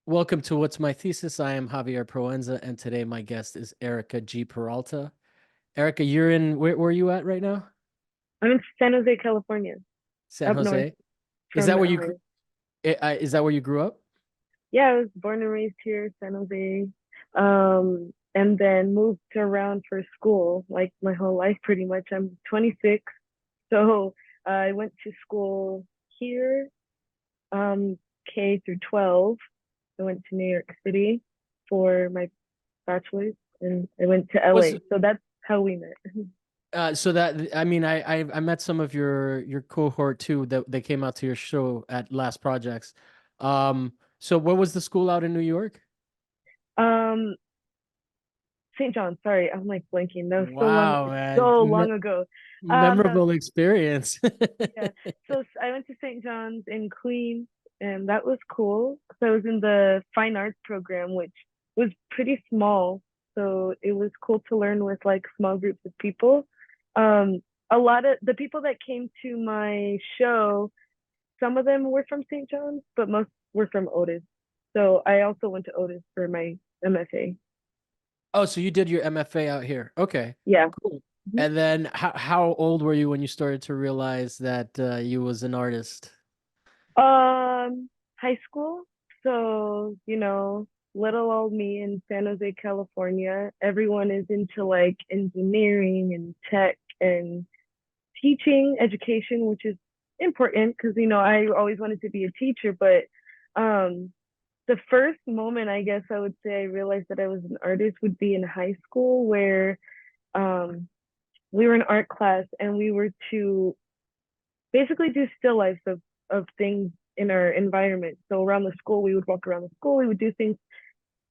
Welcome to What's My Thesis. I am Javier Proenza, and today my guest is Erica G. Peralta. Erica, you're in where are you at right now? I'm in San Jose, California, San up north Jose. Is from that where you LA. is that where you grew up? Yeah, I was born and raised here, San Jose, and then moved around for school, like my whole life pretty much. I'm 26, so I went to school here, um, K through 12. I went to New York City for my bachelor's, and I went to Was LA. So that's how we met. so that I mean I met some of your cohort too that they came out to your show at Last Projects. So where was the school out in New York? Um, St. John, sorry, I'm like blanking. That was Wow, man. so long ago. No, Memorable experience. yeah. So I went to St. John's in Queens, and that was cool. So I was in the fine arts program, which was pretty small. So it was cool to learn with like small groups of people. A lot of the people that came to my show, some of them were from St. John's, but most were from Otis. So I also went to Otis for my MFA. Oh, so you did your MFA out here. Okay, Yeah. cool. Mhm. And then how old were you when you started to realize that you was an artist? High school. So, little old me in San Jose, California. Everyone is into like engineering and tech and teaching, education, which is important because, I always wanted to be a teacher. But um, the first moment, I guess I would say I realized that I was an artist would be in high school where um, we were in art class and we were to basically do still life of things in our environment. So around the school, we would walk around the school, we would do things.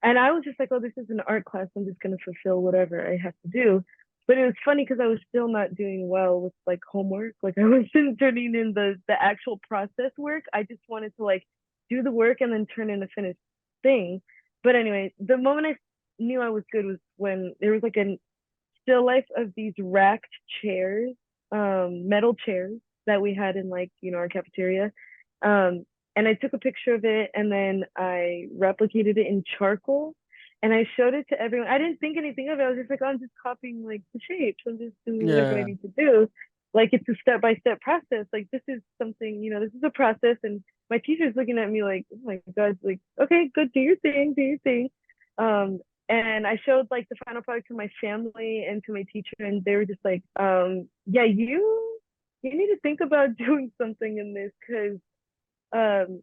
And I was just like, oh, this is an art class. I'm just going to fulfill whatever I have to do. But it was funny because I was still not doing well with like homework. Like I wasn't turning in the actual process work. I just wanted to like do the work and then turn in a finished thing. But anyway, the moment I knew I was good was when there was like a still life of these racked chairs, metal chairs that we had in like, our cafeteria. Um, and I took a picture of it and then I replicated it in charcoal and I showed it to everyone. I didn't think anything of it. I was just like, oh, I'm just copying like the shapes. I'm just doing whatever I Yeah. need to do. Like it's a step by step process. Like this is something, this is a process. And my teacher's looking at me like, oh my God, like, okay, good, do your thing, do your thing. Um, and I showed like the final product to my family and to my teacher, and they were just like, yeah, you need to think about doing something in this because um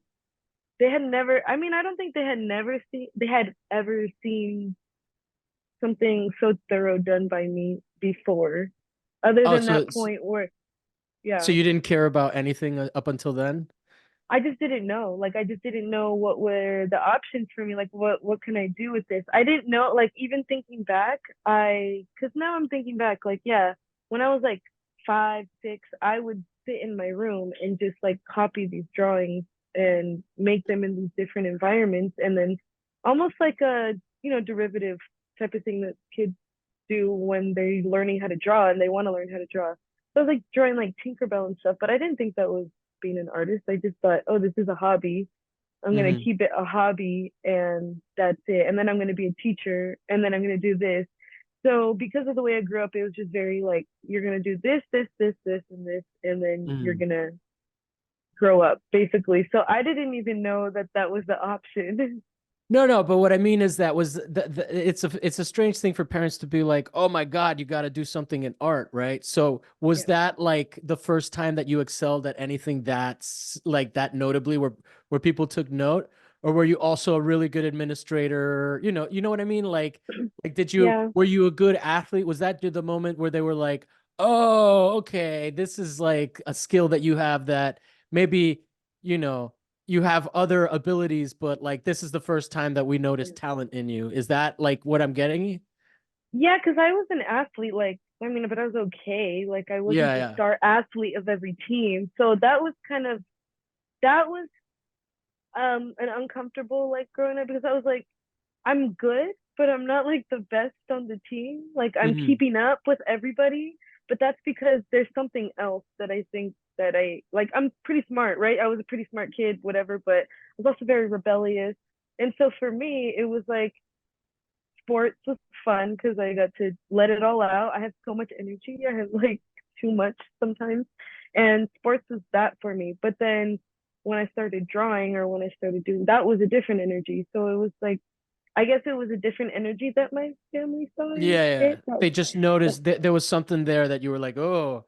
they had never I mean, I don't think they had ever seen something so thorough done by me before, other Oh, than so that point where so yeah. you didn't care about anything up until then? I just didn't know. Like I just didn't know what were the options for me. Like what can I do with this? I didn't know. Like even thinking back, because now I'm thinking back. Like yeah, when I was like 5, 6, I would sit in my room and just like copy these drawings and make them in these different environments, and then almost like a derivative type of thing that kids do when they're learning how to draw and they want to learn how to draw. So I was like drawing like Tinkerbell and stuff, but I didn't think that was being an artist. I just thought, oh, this is a hobby. I'm gonna Hmm. keep it a hobby and that's it. And then I'm gonna be a teacher and then I'm gonna do this. So because of the way I grew up, it was just very like you're gonna do this, this, this, and this, and then you're Hmm. gonna grow up, basically. So I didn't even know that that was the option. No, no, but what I mean is that was it's a strange thing for parents to be like, "Oh my God, you got to do something in art," right? So was Yeah. that like the first time that you excelled at anything that's like that notably where people took note, or were you also a really good administrator? You know what I mean? Like did you Yeah. were you a good athlete? Was that the moment where they were like, "Oh, okay, this is like a skill that you have that maybe, you know." you have other abilities, but like this is the first time that we noticed talent in you. Is that like what I'm getting? Yeah, because I was an athlete, like, I mean, but I was okay. Like, I wasn't Yeah, the yeah. star athlete of every team. So that was an uncomfortable like growing up because I was like, I'm good, but I'm not like the best on the team. Like I'm Hmm. keeping up with everybody, but that's because there's something else that I think that I'm pretty smart, right? I was a pretty smart kid, whatever, but I was also very rebellious And so for me, it was like sports was fun because I got to let it all out. I have so much energy. I have like too much sometimes. And sports was that for me. But then when I started drawing or when I started doing that was a different energy. So it was like I guess it was a different energy that my family saw in Yeah, yeah. it. That, They just that noticed that there was something there that you were like, oh,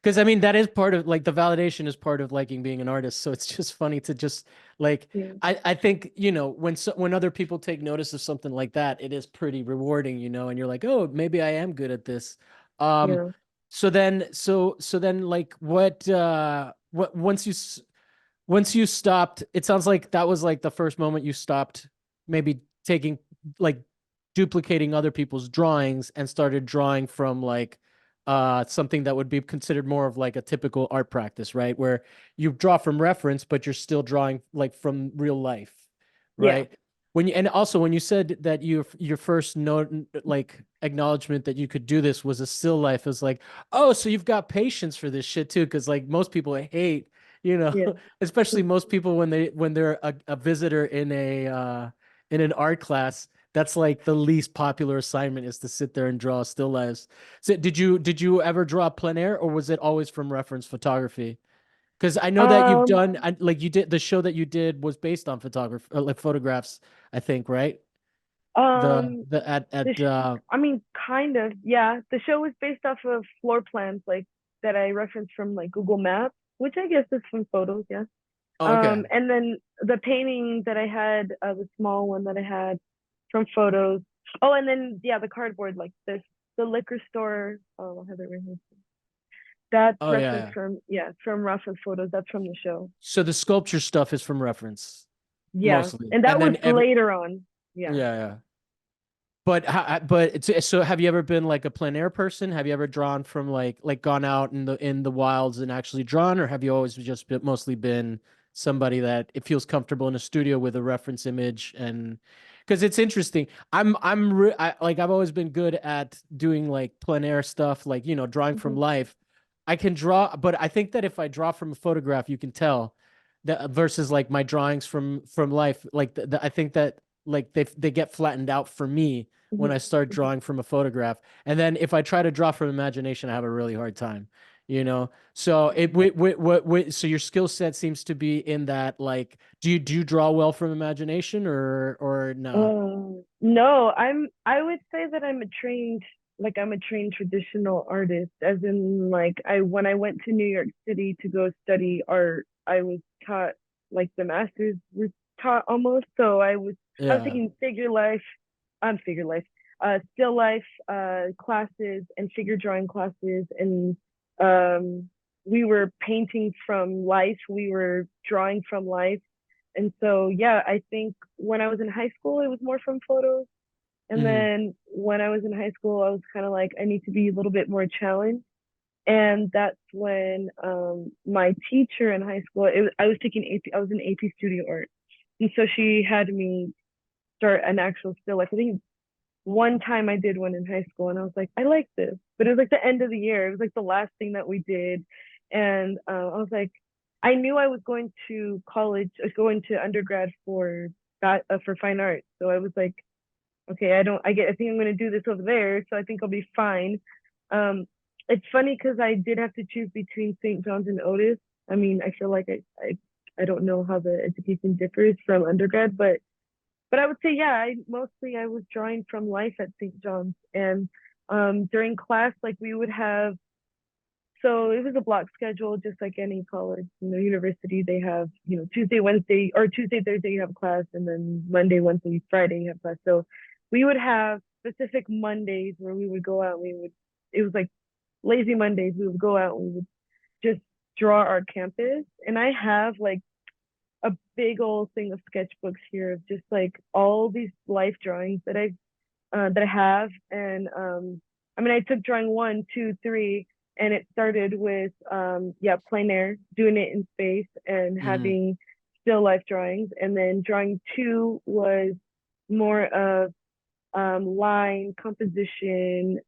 because I mean that is part of like the validation is part of liking being an artist. So it's just funny to just like yeah, I think when other people take notice of something like that, it is pretty rewarding, and you're like, oh, maybe I am good at this. Um, yeah. so then like what once you stopped, it sounds like that was like the first moment you stopped maybe taking like duplicating other people's drawings and started drawing from like something that would be considered more of like a typical art practice, right? Where you draw from reference, but you're still drawing like from real life, Yeah. right? And also when you said that your first note like acknowledgement that you could do this was a still life, it was like, oh, so you've got patience for this shit too, because like most people hate, you know, Yeah. especially most people when they're a visitor in an art class, that's like the least popular assignment is to sit there and draw still lives. So did you ever draw plein air or was it always from reference photography? Because I know that you've Um, done like you did the show that you did was based on photography like photographs, I think, right? um, The the at sh- I mean, kind of, yeah. The show was based off of floor plans, like that I referenced from like Google Maps, which I guess is from photos, yeah. oh, okay. And then the painting that I had, the small one that I had from photos. Oh, and then yeah, the cardboard, like this, the liquor store. Oh, I have it right here. That's Oh yeah, reference yeah. from yeah, from reference photos. That's from the show. So the sculpture stuff is from reference Yeah, mostly. and that And was then later on. Yeah. yeah, yeah. But so have you ever been like a plein air person? Have you ever drawn from like gone out in the wilds and actually drawn, or have you always just mostly been somebody that it feels comfortable in a studio with a reference image? And because it's interesting, like I've always been good at doing like plein air stuff, like drawing from Mhm. life. I can draw, but I think that if I draw from a photograph, you can tell that versus like my drawings from life, like I think that like they get flattened out for me when Mhm. I start Mhm. drawing from a photograph. And then if I try to draw from imagination, I have a really hard time, you know? So so your skill set seems to be in that, like, do you draw well from imagination or no? No, I would say that I'm a trained traditional artist, as in like when I went to New York City to go study art, I was taught like the masters were taught almost. So I was Yeah. taking figure life, still life classes and figure drawing classes, and we were painting from life, we were drawing from life. And so, yeah, I think when I was in high school, it was more from photos. And Hmm. then when I was in high school, I was kind of like, I need to be a little bit more challenged. And that's when my teacher in high school, I was taking AP, I was in AP studio art. And so she had me start an actual still life. I think one time I did one in high school and I was like, I like this. But it was like the end of the year. It was like the last thing that we did. And I was like, I knew I was going to college, going to undergrad for that, for fine arts. So I was like, okay, I think I'm going to do this over there. So I think I'll be fine. Um, it's funny because I did have to choose between St. John's and Otis. I mean, I feel like I don't know how the education differs from undergrad, but I would say, yeah, I was drawing from life at St. John's. And during class, like we would have, so it was a block schedule, just like any college, university. They have, Tuesday, Wednesday, or Tuesday, Thursday, you have class, and then Monday, Wednesday, Friday, you have class. So we would have specific Mondays where we would go out. It was like lazy Mondays. We would go out and we would just draw our campus. And I have like a big old thing of sketchbooks here of just like all these life drawings that I have. And I mean, I took drawing one, two, three, and it started with yeah, plein air, doing it in space and Hmm. having still life drawings. And then drawing two was more of line composition,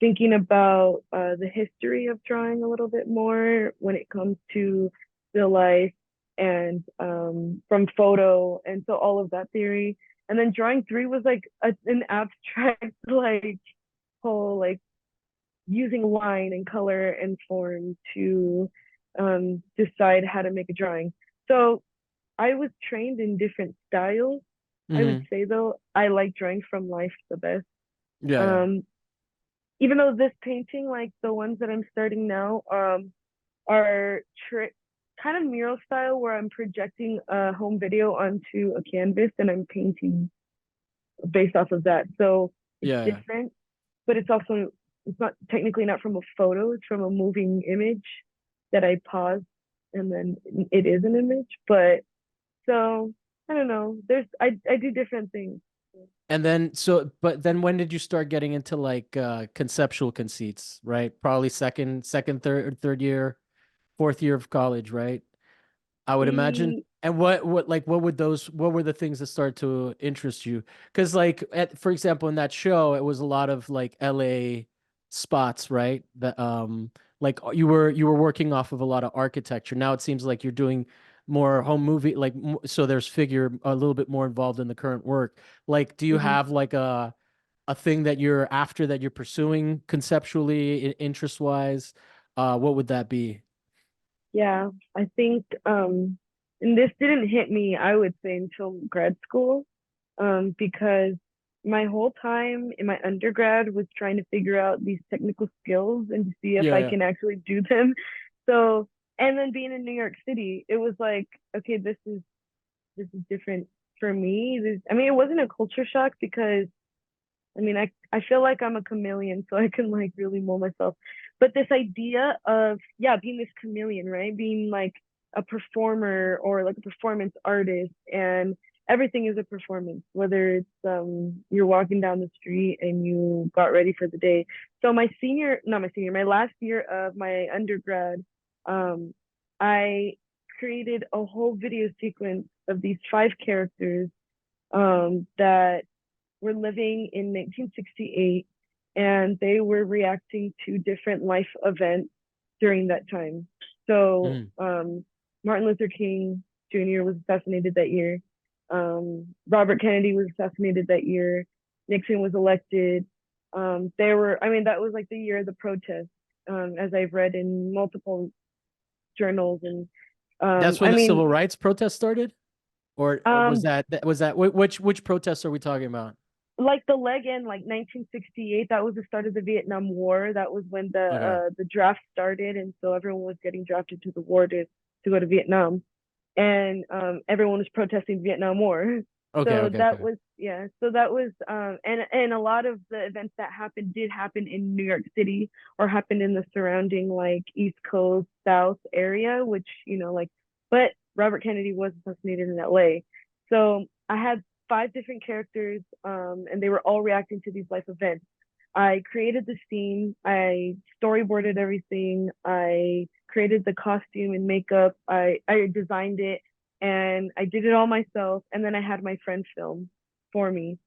thinking about the history of drawing a little bit more when it comes to still life. and from photo, and so all of that theory. And then drawing three was like an abstract like whole like using line and color and form to decide how to make a drawing. So I was trained in different styles. I would Mm-hmm. say though, I like drawing from life the best. Yeah, yeah, Um, Even though this painting, like the ones that I'm starting now, are kind of mural style where I'm projecting a home video onto a canvas and I'm painting based off of that. So it's yeah, yeah. different, but it's not technically not from a photo, it's from a moving image that I pause and then it is an image. But so I don't know. I do different things. And then but then when did you start getting into like conceptual conceits, right? Probably third year, fourth year of college, right? I would imagine. E- And what were the things that started to interest you? Because like for example, in that show, it was a lot of like LA spots, right? That like you were working off of a lot of architecture. Now it seems like you're doing more home movie, like so there's figure a little bit more involved in the current work. Like, do you mhm. have like a thing that you're after that you're pursuing conceptually, interest wise? What would that be? Yeah, I think and this didn't hit me, I would say, until grad school. Because my whole time in my undergrad was trying to figure out these technical skills and to see if Yeah, I yeah. can actually do them. So, and then being in New York City, it was like, okay, this is different for me. I mean, it wasn't a culture shock because I mean, I feel like I'm a chameleon, so I can like really mold myself. But this idea of, yeah, being this chameleon, right? Being like a performer or like a performance artist, and everything is a performance, whether it's you're walking down the street and you got ready for the day. So my last year of my undergrad, um, I created a whole video sequence of these five characters that were living in 1968 and they were reacting to different life events during that time. So, Mhm. Martin Luther King Jr. was assassinated that year. Robert Kennedy was assassinated that year. Nixon was elected. I mean, that was like the year of the protest, as I've read in multiple journals. And, That's when I the mean, civil rights protest started? Or um, was that which protests are we talking about? like the leg in like 1968, that was the start of the Vietnam War. That was when Okay. the draft started, and so everyone was getting drafted to the war to go to Vietnam, and everyone was protesting the Vietnam War. Okay, So okay, that okay. was, yeah. So that was and a lot of the events that happened did happen in New York City or happened in the surrounding like East Coast South area, which like, but Robert Kennedy was assassinated in L.A. So I had five different characters, and they were all reacting to these life events. I created the scene, I storyboarded everything, I created the costume and makeup, I designed it, and I did it all myself. And then I had my friend film for me.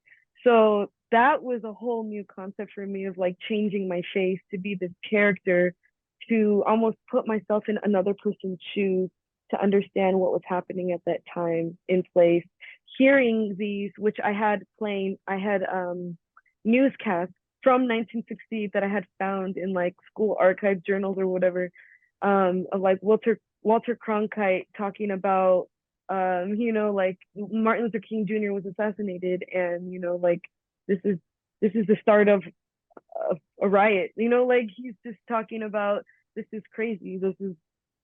So that was a whole new concept for me of like changing my face to be this character, to almost put myself in another person's shoes to understand what was happening at that time in place. Hearing these, which I had playing, I had newscasts from 1960 that I had found in like school archive journals or whatever, of like Walter Cronkite talking about like Martin Luther King Jr. was assassinated, and like this is the start of a riot. Like he's just talking about, this is crazy. This is,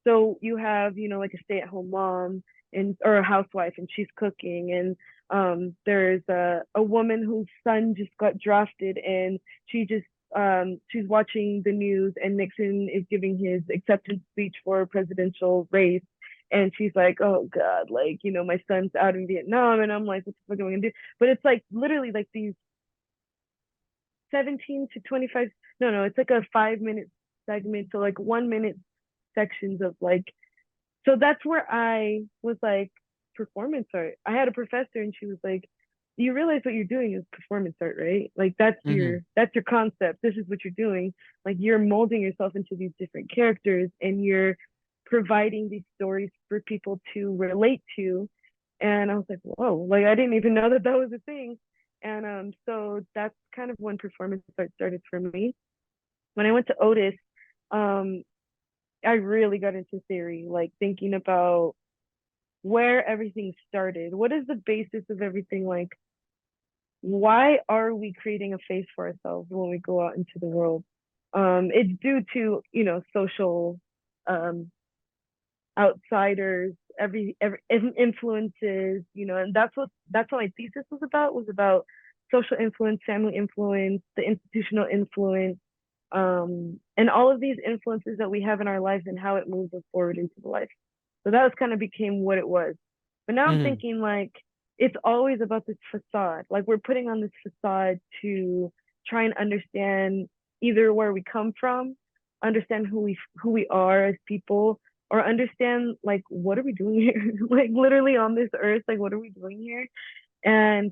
so you have like a stay-at-home mom and or a housewife, and she's cooking, and there's a woman whose son just got drafted, and she's watching the news, and Nixon is giving his acceptance speech for a presidential race. And she's like, oh God, like, my son's out in Vietnam. And I'm like, what the fuck am I gonna do? But it's like literally like these 17 to 25, no, it's like a 5 minute segment. So like 1 minute sections of like, so that's where I was like, performance art. I had a professor and she was like, you realize what you're doing is performance art, right? Like Hmm. that's your concept. This is what you're doing. Like you're molding yourself into these different characters and you're providing these stories for people to relate to. And I was like, whoa, like I didn't even know that that was a thing. And so that's kind of when performance art started for me. When I went to Otis, um, I really got into theory, like thinking about where everything started. What is the basis of everything? Like, why are we creating a face for ourselves when we go out into the world? It's due to, social um, outsiders, every influences, and that's what my thesis was about social influence, family influence, the institutional influence, and all of these influences that we have in our lives and how it moves us forward into the life. So that was kind of became what it was. But now I'm Hmm. thinking like it's always about this facade. Like we're putting on this facade to try and understand either where we come from, understand who we are as people, or understand like what are we doing here? Like literally on this earth, like what are we doing here? And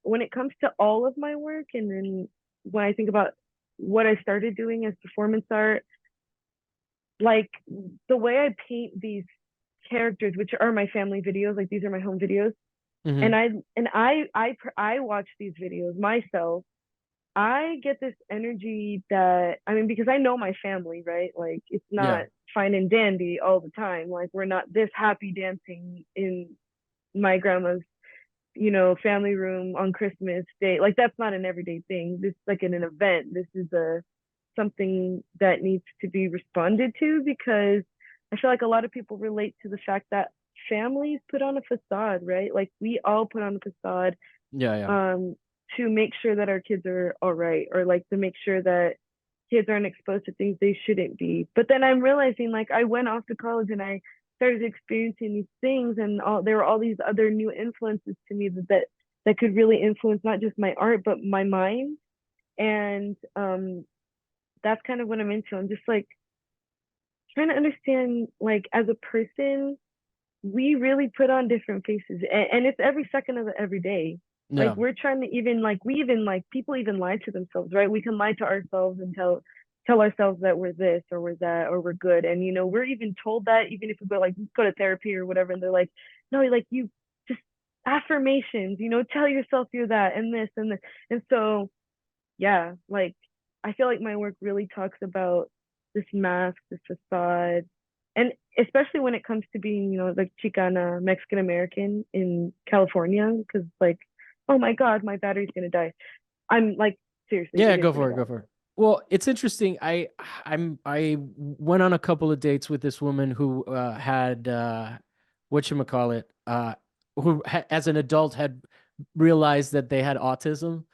when it comes to all of my work, and then when I think about what I started doing as performance art, like the way I paint these characters, which are my family videos, like these are my home videos, and Hmm. I watch these videos myself. I get this energy that I mean, because I know my family, right? Like it's Yeah. not fine and dandy all the time. Like we're not this happy dancing in my grandma's family room on Christmas Day. Like that's not an everyday thing. This is like an event. This is a something that needs to be responded to because I feel like a lot of people relate to the fact that families put on a facade, right? Like we all put on a facade Yeah. Yeah. um to make sure that our kids are all right, or like to make sure that kids aren't exposed to things they shouldn't be. But then I'm realizing like I went off to college and I started experiencing these things, and there were all these other new influences to me that could really influence not just my art but my mind. And that's kind of what I'm into. I'm just like trying to understand like as a person we really put on different faces, and it's every second of every day. Like Yeah. we're trying to even like we even like people even lie to themselves, right? We can lie to ourselves and tell ourselves that we're this or we're that or we're good, and we're even told that even if we go to therapy or whatever, and they're like, no, like you just affirmations, tell yourself you're that and this and this. And so yeah, like I feel like my work really talks about this mask, this facade, and especially when it comes to being, like Chicana, Mexican American in California, because like, oh my God, my battery's gonna die. I'm like, seriously, Yeah, it is go gonna for it, die. go for it. Well, it's interesting. I went on a couple of dates with this woman who had whatchamacallit, who as an adult had realized that they had autism.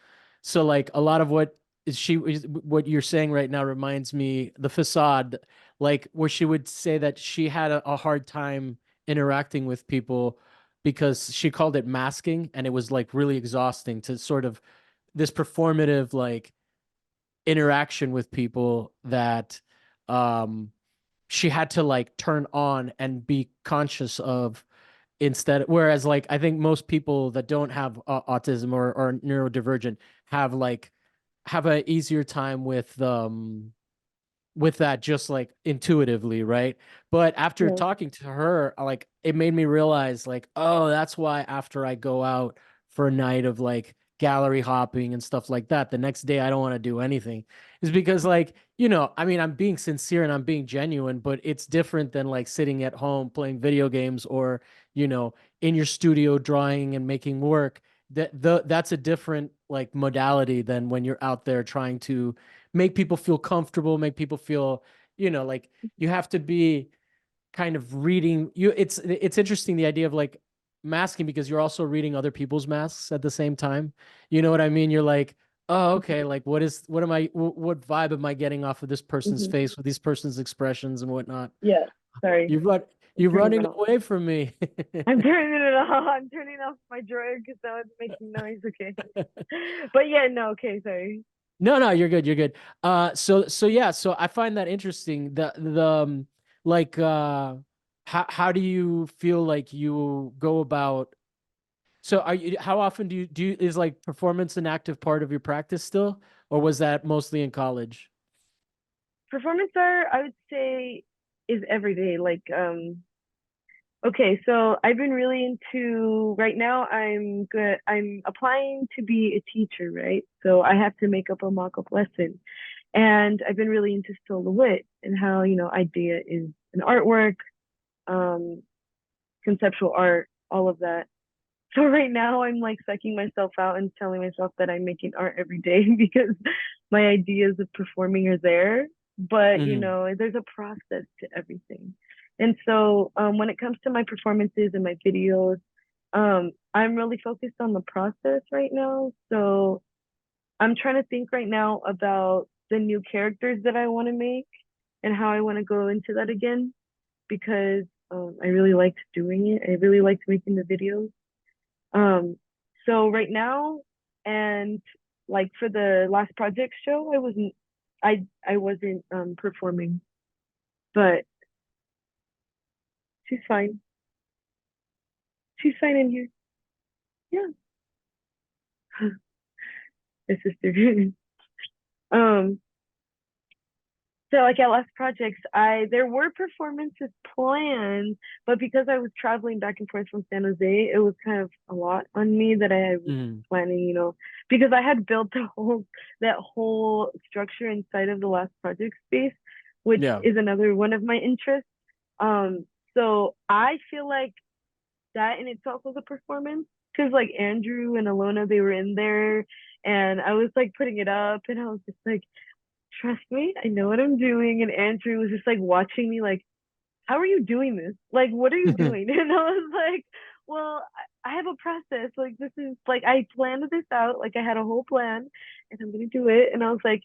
So like a lot of what you're saying right now reminds me the facade, like where she would say that she had a hard time interacting with people because she called it masking, and it was like really exhausting to sort of this performative like interaction with people that um she had to like turn on and be conscious of instead, whereas like I think most people that don't have autism or neurodivergent have like have a easier time with that just like intuitively, right? But after Yeah, talking to her, like it made me realize like, oh, that's why after I go out for a night of like gallery hopping and stuff like that, the next day I don't want to do anything. Is because like, I mean, I'm being sincere and I'm being genuine, but it's different than like sitting at home playing video games or, in your studio drawing and making work. That's a different like modality than when you're out there trying to make people feel comfortable, make people feel, like you have to be kind of reading you. It's interesting the idea of like masking because you're also reading other people's masks at the same time. You know what I mean? You're like, oh, okay, like what vibe am I getting off of this person's hmm, face with these person's expressions and whatnot? yeah. Sorry, You run I'm you're turning running off. away from me. I'm turning it off. I'm turning off my drawer because now it's making noise. Okay, but yeah, no, okay, sorry. No, no, you're good. You're good. So yeah, so I find that interesting. Like, how do you feel like you go about? So, how often is like performance an active part of your practice still, or was that mostly in college? Performance art, I would say is every day. Okay, so I've been really into right now I'm good I'm applying to be a teacher, right? So I have to make up a mock-up lesson. And I've been really into silhouette and how, idea is an artwork, um, conceptual art, all of that. So right now I'm like psyching myself out and telling myself that I'm making art every day because my ideas of performing are there. But Hmm. there's a process to everything. And so when it comes to my performances and my videos, I'm really focused on the process right now. So I'm trying to think right now about the new characters that I want to make and how I want to go into that again because I really liked doing it. I really liked making the videos. Um, so right now, and like for the last project show, I wasn't performing, but she's fine. She's fine in here. Yeah, my sister. um, So like at last projects, I there were performances planned, but because I was traveling back and forth from San Jose, it was kind of a lot on me that I was Hmm. planning, because I had built that whole structure inside of the last project space, which Yeah. is another one of my interests. So I feel like that in itself was a performance because like Andrew and Alona, they were in there, and I was like putting it up, and I was just like, trust me, I know what I'm doing. And Andrew was just like watching me, like, how are you doing this? Like, what are you doing? And I was like, well, I have a process. Like, this is like, I planned this out. Like, I had a whole plan and I'm going to do it. And I was like,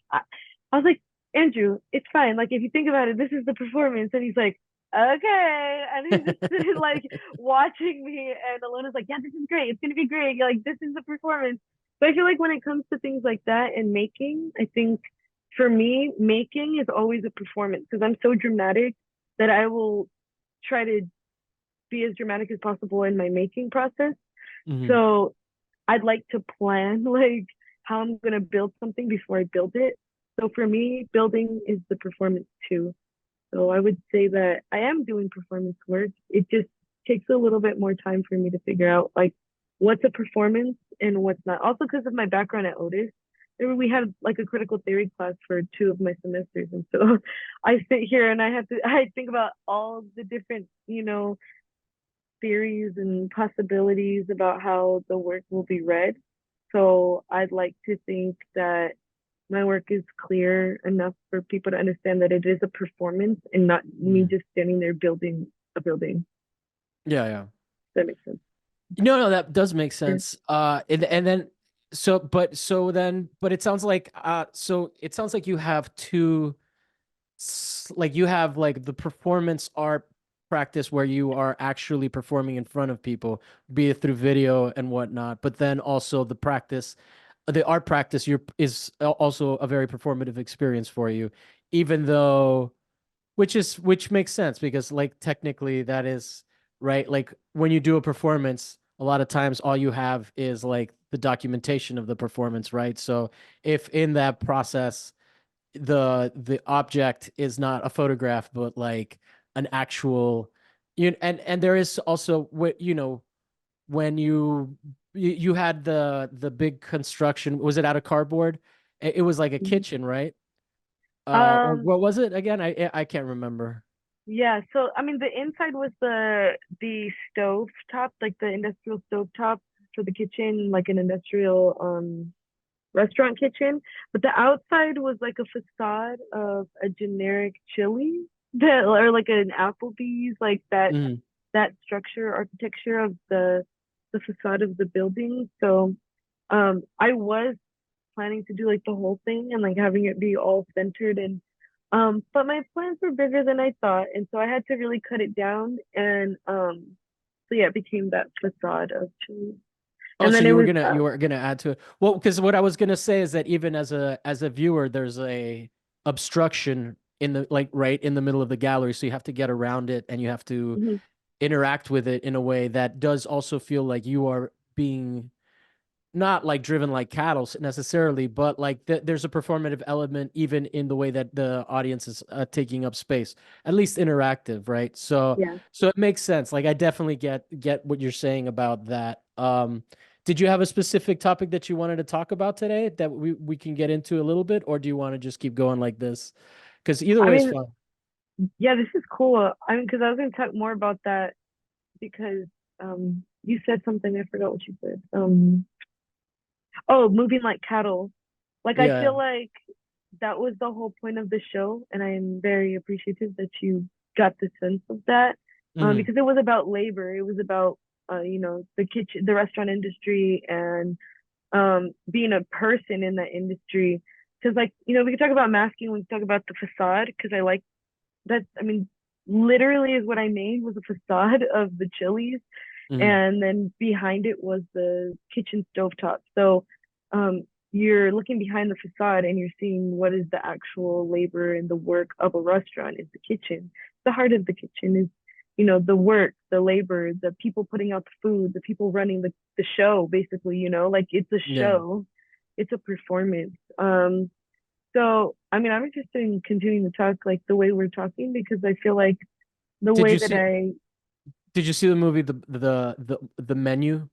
Andrew, it's fine. Like, if you think about it, this is the performance. And he's like, okay. And he's just sitting like watching me. And Alona's like, yeah, this is great. It's going to be great. Like, this is the performance. So I feel like when it comes to things like that and making, I think for me, making is always a performance because I'm so dramatic that I will try to be as dramatic as possible in my making process. Hmm. So I'd like to plan like how I'm gonna build something before I build it. So for me, building is the performance too. So I would say that I am doing performance work. It just takes a little bit more time for me to figure out like what's a performance and what's not. Also because of my background at Otis, we had like a critical theory class for two of my semesters, and so I sit here and I think about all the different theories and possibilities about how the work will be read. So I'd like to think that my work is clear enough for people to understand that it is a performance and not me Hmm. just standing there building a building. Yeah, yeah. That makes sense. No, no, that does make Yeah. sense. And then but it sounds like it sounds like you have two like you have like the performance art practice where you are actually performing in front of people, be it through video and whatnot, but then also the art practice is also a very performative experience for you, even though which makes sense because like technically that is right. Like when you do a performance, a lot of times all you have is like the documentation of the performance, right? So if in that process the object is not a photograph but like an actual and there is also what when you had the big construction, was it out of cardboard? It was like a Mhm. kitchen, right? Or Um, what was it again? I can't remember. yeah, so I mean the inside was the stove top, like the industrial stove top for the kitchen, like an industrial restaurant kitchen, but the outside was like a facade of a generic chili that or like an Applebee's, like Mm. that structure architecture of the facade of the building. So I was planning to do like the whole thing and like having it be all centered and but my plans were bigger than I thought, and so I had to really cut it down, and so yeah, it became that facade of chili. Oh, And so then it was you were gonna add to it. Well, because what I was gonna say is that even as a viewer, there's a obstruction in the like right in the middle of the gallery, so you have to get around it and you have to mhm. interact with it in a way that does also feel like you are being not like driven like cattle necessarily, but like there's a performative element even in the way that the audience is taking up space, at least interactive, right? So Yeah. so it makes sense. Like I definitely get what you're saying about that. Did you have a specific topic that you wanted to talk about today that we can get into a little bit, or do you want to just keep going like this? Because either I way is mean, fine. yeah, this is cool. I mean, because I was going to talk more about that because you said something. I forgot what you said. Oh, moving like cattle. Like I Yeah. feel like that was the whole point of the show, and I am very appreciative that you got the sense of that. Hmm. Because it was about labor. It was about the kitchen, the restaurant industry, and being a person in that industry. Because like we can talk about masking, we can talk about the facade. Because I like that. I mean, literally is what I made was a facade of the Chili's, Hmm. and then behind it was the kitchen stovetop. So you're looking behind the facade and you're seeing what is the actual labor and the work of a restaurant is the kitchen. The heart of the kitchen is, the work, the labor, the people putting out the food, the people running the show, basically, like it's a Yeah. show, it's a performance. So I mean, I'm interested in continuing to talk like the way we're talking because I feel like the Did way you that see I did you see the movie the Menu?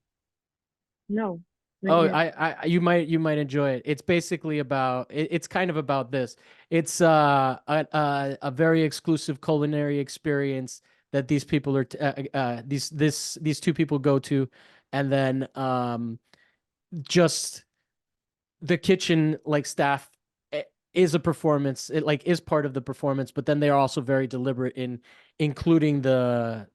no, not Oh, yet. you might enjoy it. It's basically about it's kind of about this. It's a very exclusive culinary experience that these people are these two people go to, and then just the kitchen like staff is a performance. It like is part of the performance, but then they are also very deliberate in including the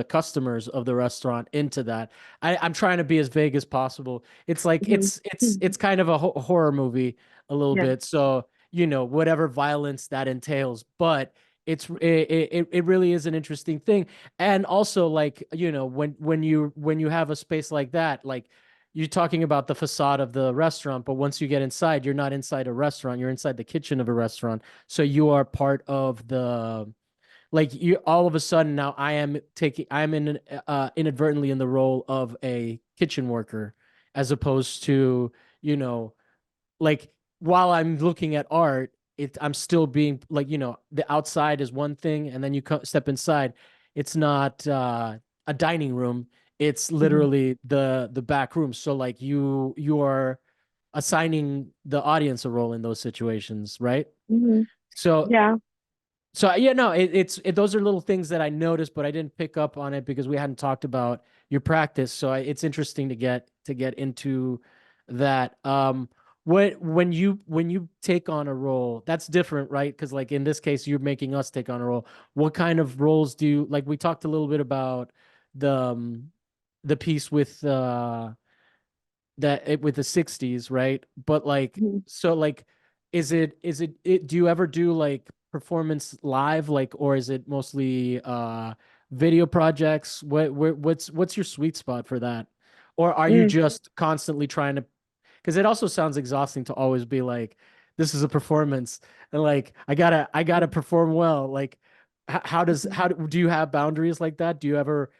customers of the restaurant into that. I'm trying to be as vague as possible. It's like Mhm. it's kind of a horror movie a little Yeah. bit. So, whatever violence that entails, but it really is an interesting thing. And also like, when you have a space like that, like you're talking about the facade of the restaurant, but once you get inside, you're not inside a restaurant, you're inside the kitchen of a restaurant. So you are part of the like you all of a sudden now I'm in inadvertently in the role of a kitchen worker as opposed to, you know, like while I'm looking at art, I'm still being like, the outside is one thing, and then you step inside. It's not a dining room. It's Hmm. literally the back room. So like you are assigning the audience a role in those situations, right? Hmm. So Yeah. so yeah, no, those are little things that I noticed, but I didn't pick up on it because we hadn't talked about your practice. So it's interesting to get into that. When you take on a role, that's different, right? Because like in this case, you're making us take on a role. What kind of roles do you like? We talked a little bit about the piece with the 60s, right? But like Hmm. so like is it do you ever do like performance live, like, or is it mostly video projects? What's your sweet spot for that? Or are you Mm. just constantly trying to, because it also sounds exhausting to always be like, this is a performance and like I gotta perform well. Like how do you have boundaries like that? Do you ever,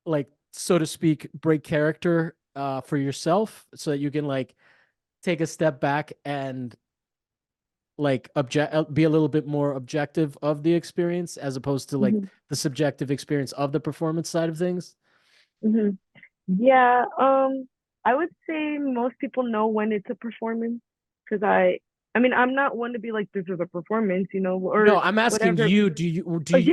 like, so to speak, break character for yourself so that you can like take a step back and like be a little bit more objective of the experience as opposed to like Hmm. the subjective experience of the performance side of things? Hmm. Yeah. I would say most people know when it's a performance because I mean, I'm not one to be like, this is a performance, No, or I'm asking whatever. you,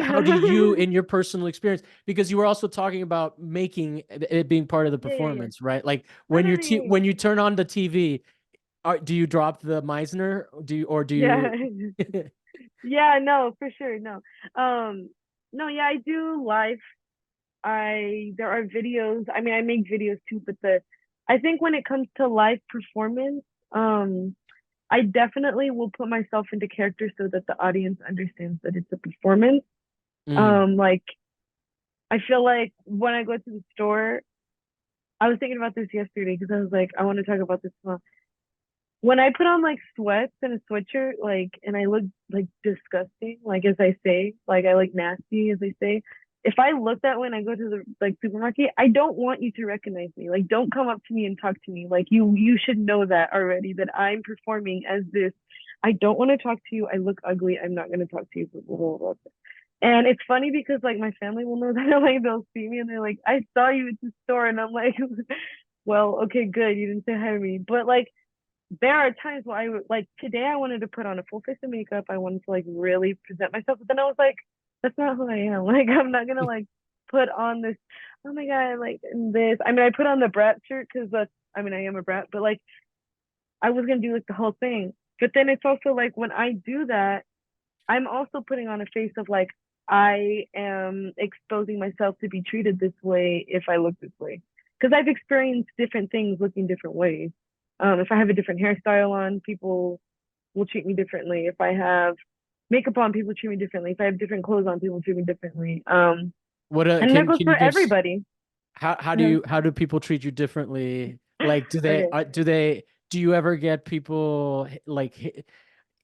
how do Yeah. you in your personal experience, because you were also talking about making it being part of the Yeah, yeah, yeah. performance, right? Like No, when no, you're no, yeah, when you turn on the TV, do you drop the Meisner? Do yeah. you Yeah. Yeah, no, for sure. No. No, yeah, I do live. There are videos. I mean, I make videos too, but I think when it comes to live performance, um, I definitely will put myself into character so that the audience understands that it's a performance. Mm, Like I feel like when I go to the store, I was thinking about this yesterday because I was like, I want to talk about this more. When I put on like sweats and a sweatshirt, like, and I look like disgusting, like as I say, like I look nasty as I say. if I look that way and I go to the like supermarket, I don't want you to recognize me. Like, don't come up to me and talk to me. Like, you should know that already that I'm performing as this. I don't want to talk to you. I look ugly. I'm not going to talk to you. Blah, blah, blah, blah. And it's funny because like my family will know that. Like they'll see me and they're like, I saw you at the store, and I'm like, well, okay, good. You didn't say hi to me, but like there are times where I would like today I wanted to put on a full face of makeup. I wanted to like really present myself, but then I was like, that's not who I am. Like I'm not gonna like put on this. Oh my god, like this. I mean, I put on the brat shirt because that's. I mean, I am a brat, but like I was gonna do like the whole thing. But then it's also like when I do that, I'm also putting on a face of like I am exposing myself to be treated this way if I look this way. Because I've experienced different things looking different ways. If I have a different hairstyle on, people will treat me differently. If I have makeup on, people treat me differently. If I have different clothes on, people treat me differently. What And that goes can for you give everybody. Yeah. how do people treat you differently? Like Okay. do you ever get people like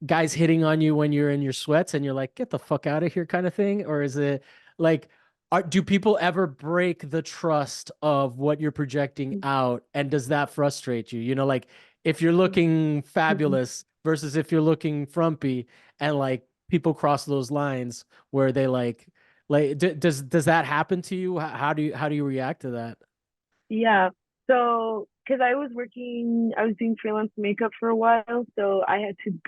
guys hitting on you when you're in your sweats and you're like, get the fuck out of here kind of thing? Or is it like, do people ever break the trust of what you're projecting out? And does that frustrate you? You know, like if you're looking fabulous versus if you're looking frumpy and like people cross those lines where they like, does that happen to you? How do you react to that? Yeah. So, because I was doing freelance makeup for a while, so I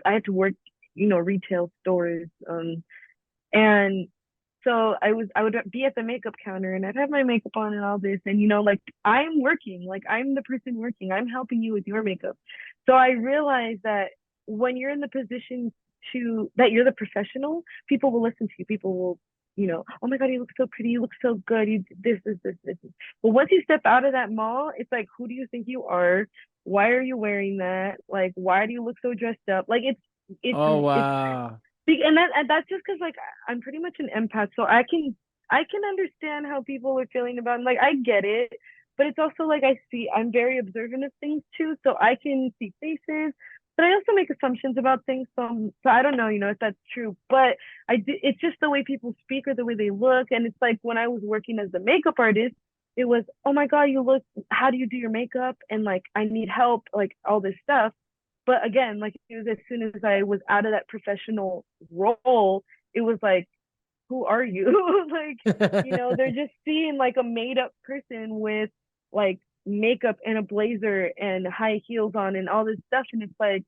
had to work, retail stores. And so I would be at the makeup counter and I'd have my makeup on and all this, and like I'm working, like I'm the person working, I'm helping you with your makeup. So I realized that when you're in the position to that you're the professional, people will listen to you. People will, oh my God, you look so pretty, you look so good, you this. But once you step out of that mall, it's like, who do you think you are? Why are you wearing that? Like, why do you look so dressed up? Like Oh it's wow. and that's just because like I'm pretty much an empath, so I can understand how people are feeling about it. Like I get it, but it's also like I'm very observant of things too, so I can see faces, but I also make assumptions about things. So I don't know, if that's true, but it's just the way people speak or the way they look, and it's like when I was working as a makeup artist. It was, oh my God, you look, how do you do your makeup? And like, I need help, like all this stuff. But again, like it was as soon as I was out of that professional role, it was like, who are you? Like, they're just seeing like a made up person with like makeup and a blazer and high heels on and all this stuff. And it's like,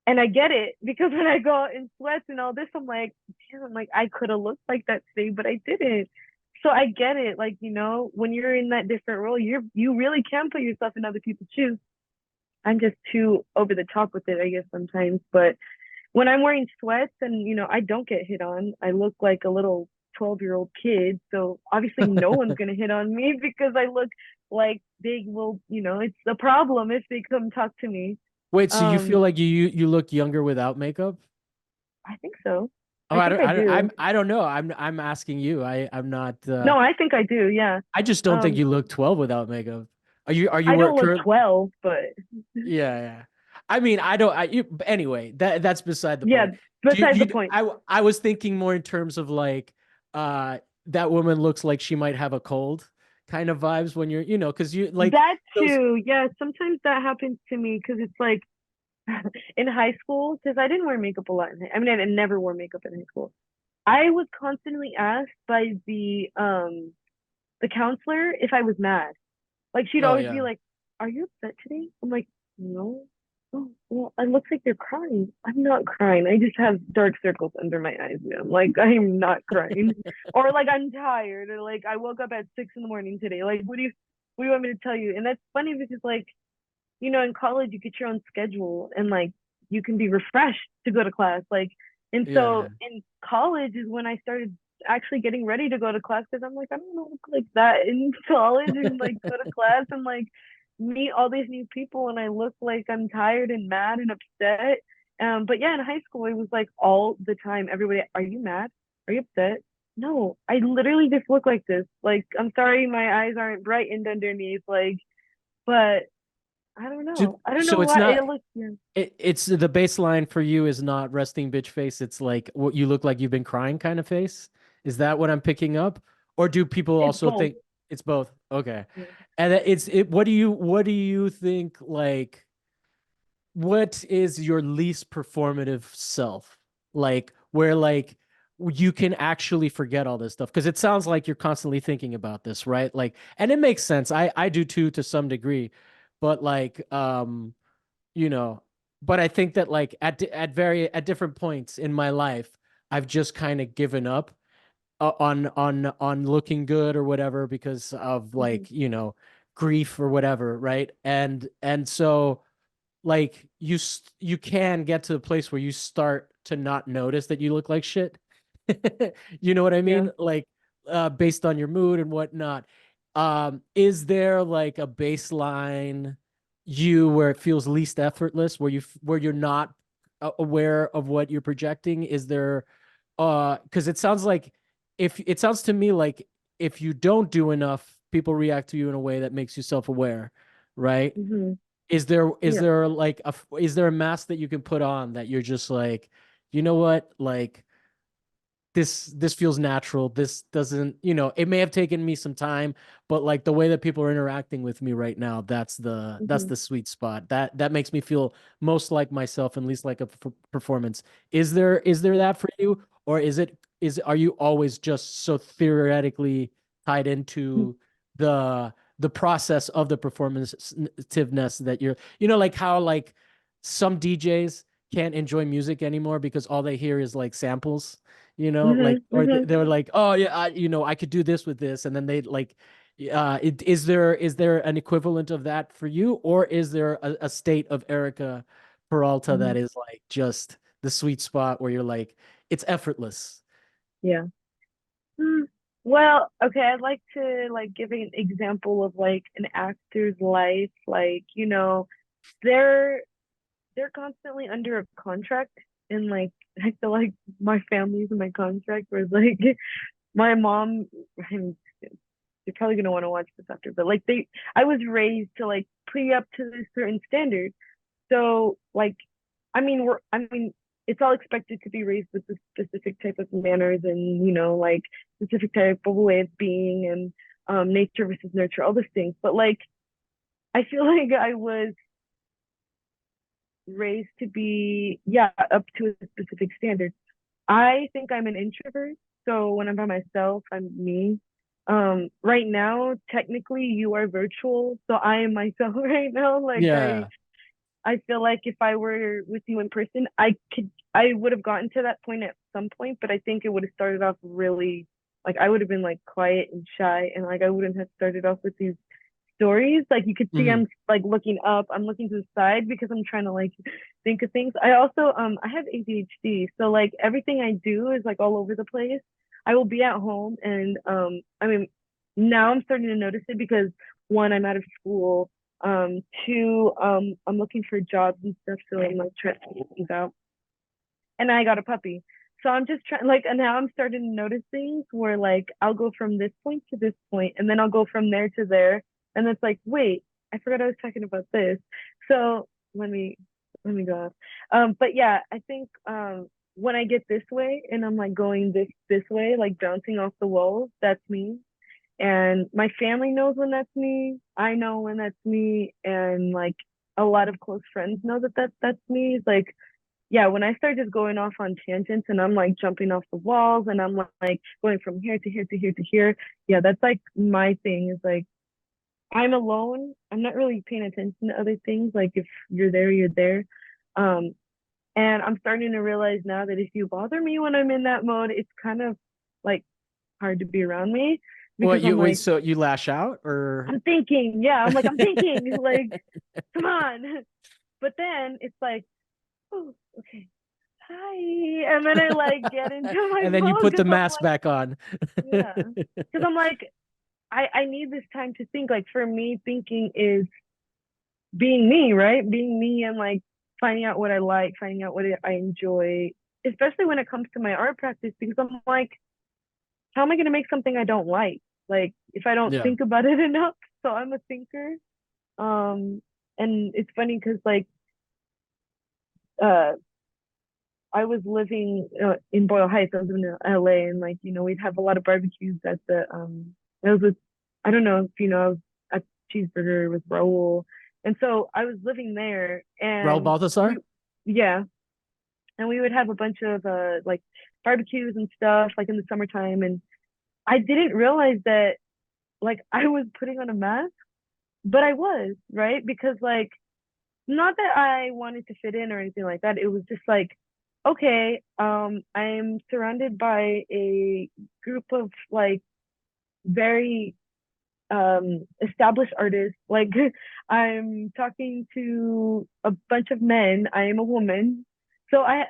and I get it because when I go out in sweats and all this, I'm like, damn, like I could have looked like that today, but I didn't. So I get it. Like, when you're in that different role, you really can put yourself in other people's shoes. I'm just too over the top with it, I guess, sometimes. But when I'm wearing sweats and, I don't get hit on, I look like a little 12-year-old kid. So obviously no one's going to hit on me because I look like they will, it's a problem if they come talk to me. Wait, so you feel Um, like you look younger without makeup? I think so. Oh, I think I do. I don't know. I'm asking you. I'm not No, I think I do. Yeah. I just don't think Um, you look 12 without makeup. Are you I work don't look current? 12, but Yeah, yeah. I mean, I don't anyway, that's beside the yeah, point. besides the point. I was thinking more in terms of like that woman looks like she might have a cold kind of vibes when you're, because you like That those. too. Yeah, sometimes that happens to me because it's like in high school, because I didn't wear makeup a lot. I mean, I never wore makeup in high school. I was constantly asked by the counselor if I was mad. Like she'd Oh always be yeah. like, "Are you upset today?" I'm like, "No." Oh, well, it looks like you're crying. I'm not crying. I just have dark circles under my eyes now. Like I'm not crying, or like I'm tired, or like I woke up at 6 in the morning today. Like what do you want me to tell you? And that's funny because like in college you get your own schedule and like you can be refreshed to go to class. Like, and Yeah. so in college is when I started actually getting ready to go to class because I'm like, I don't want to look like that in college and like go to class and like meet all these new people and I look like I'm tired and mad and upset. But yeah, in high school it was like all the time. Everybody, are you mad? Are you upset? No, I literally just look like this. Like, I'm sorry, my eyes aren't brightened underneath. Like, but I don't So, know. I don't so know it's why not it looks. Yeah. it's the baseline for you is not resting bitch face. It's like what you look like you've been crying kind of face. Is that what I'm picking up? Or do people It's also both. think it's both? Okay. Yeah. And what do you think like what is your least performative self? Like where like you can actually forget all this stuff because it sounds like you're constantly thinking about this, right? Like and it makes sense. I do too to some degree. But like you know, but I think that like at different points in my life I've just kind of given up on looking good or whatever because of Hmm. like, grief or whatever, right? And so like you can get to the place where you start to not notice that you look like shit. You know what I Yeah. mean? Like based on your mood and whatnot. Is there like a baseline you where it feels least effortless, where you're not aware of what you're projecting? Is there because it sounds like if it sounds to me like if you don't do enough, people react to you in a way that makes you self-aware, right? Hmm. Is Yeah. there like is there a mask that you can put on that you're just like, you know what? Like this feels natural. This doesn't, it may have taken me some time, but like the way that people are interacting with me right now, that's Hmm. the sweet spot. That makes me feel most like myself and least like a performance. Is there that for you, or are you always just so theoretically tied into the process of the performativeness that like how like some DJs can't enjoy music anymore because all they hear is like samples, Hmm. like, or Hmm. they were like, oh yeah, I could do this with this, and then they like, is there an equivalent of that for you, or is there a state of Erica Peralta Hmm. that is like just the sweet spot where you're like, it's effortless? Yeah. Hmm. Well, okay, I'd like to like give an example of like an actor's life. Like, they're they're constantly under a contract, and like I feel like my family's in my contract where like my mom, and you're probably gonna want to watch this after, but like I was raised to like put you up to this certain standard. So like, I mean, it's all expected to be raised with a specific type of manners and like specific type of way of being and nature versus nurture, all those things. But like, I feel like I was raised to be, yeah, up to a specific standard. I think I'm an introvert, so when I'm by myself, I'm me. Right now, technically, you are virtual, so I am myself right now. Like I, Yeah. I feel like if I were with you in person, I would have gotten to that point at some point, but I think it would have started off really, like I would have been like quiet and shy, and like I wouldn't have started off with these stories. Like you could see Hmm. I'm like looking up, I'm looking to the side because I'm trying to like think of things. I also I have ADHD, so like everything I do is like all over the place. I will be at home and now I'm starting to notice it because one, I'm out of school. Two, I'm looking for jobs and stuff, so I'm like trying to figure things out. And I got a puppy. So I'm just trying like and now I'm starting to notice things where like I'll go from this point to this point and then I'll go from there to there. And it's like, wait, I forgot I was talking about this. So let me go off. But yeah, I think when I get this way and I'm like going this way, like bouncing off the walls, that's me. And my family knows when that's me. I know when that's me, and like a lot of close friends know that that's me. It's like yeah, when I start just going off on tangents and I'm like jumping off the walls and I'm like going from here to here to here to here, yeah, that's like my thing is like I'm alone. I'm not really paying attention to other things. Like if you're there, you're there. Um, and I'm starting to realize now that if you bother me when I'm in that mode, it's kind of like hard to be around me What because you I'm wait? like, So you lash out, or? I'm thinking, yeah, I'm thinking, like, come on. But then it's like, oh, okay, hi. And then I like get into my And then you mode put the because I'm mask like, back on. yeah. Because I'm like, I need this time to think. Like for me, thinking is being me, right? Being me and like finding out what I like, finding out what I enjoy, especially when it comes to my art practice, because I'm like, how am I going to make something I don't like if I don't Yeah. think about it enough? So I'm a thinker. Um, and it's funny because like, uh, I was living in Boyle Heights. I was in LA, and like we'd have a lot of barbecues at the I was with I don't know if you know I was at Cheeseburger with Raul, and so I was living there, Raul and we Balthazar? yeah, and we would have a bunch of like barbecues and stuff like in the summertime, and I didn't realize that like I was putting on a mask, but I was right because like not that I wanted to fit in or anything like that. It was just like, okay, I'm surrounded by a group of like very established artists. Like I'm talking to a bunch of men. I am a woman. So I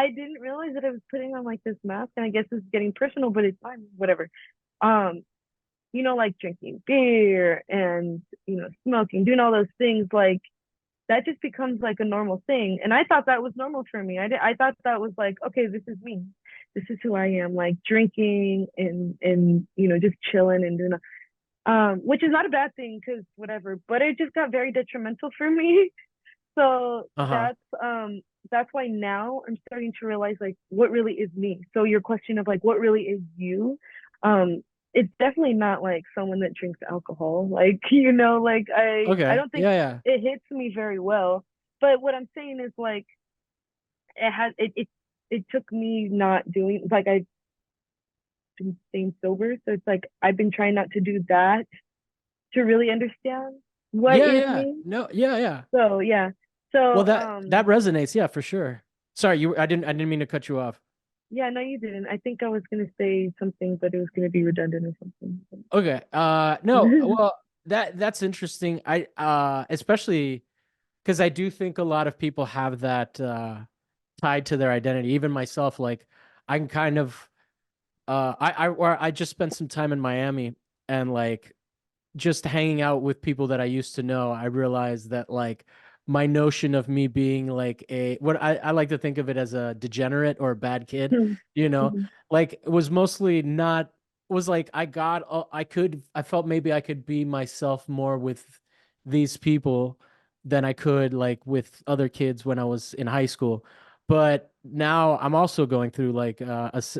didn't realize that I was putting on like this mask, and I guess it's getting personal, but it's fine, whatever. Um, like drinking beer and smoking, doing all those things, like that just becomes like a normal thing. And I thought that was normal for me. I thought that was like, okay, this is me. This is who I am, like drinking and just chilling and doing which is not a bad thing because whatever, but it just got very detrimental for me. So Uh-huh. that's why now I'm starting to realize like what really is me. So your question of like what really is you, it's definitely not like someone that drinks alcohol. Like, like I Okay. don't think Yeah, yeah. it hits me very well. But what I'm saying is like it took me not doing like I've been staying sober. So it's like I've been trying not to do that to really understand what Yeah, is yeah. me. No, yeah, yeah. So yeah. Well, So that resonates, yeah, for sure. Sorry, I didn't mean to cut you off. yeah, no, you didn't. I think I was gonna say something, but it was gonna be redundant or something. Okay. No, well, that's interesting. Especially because I do think a lot of people have that tied to their identity. Even myself, like I can kind of I just spent some time in Miami, and like just hanging out with people that I used to know, I realized that like my notion of me being like what I like to think of it as a degenerate or a bad kid, you know, Mhm. like it was mostly not was like I felt maybe I could be myself more with these people than I could like with other kids when I was in high school. But now I'm also going through like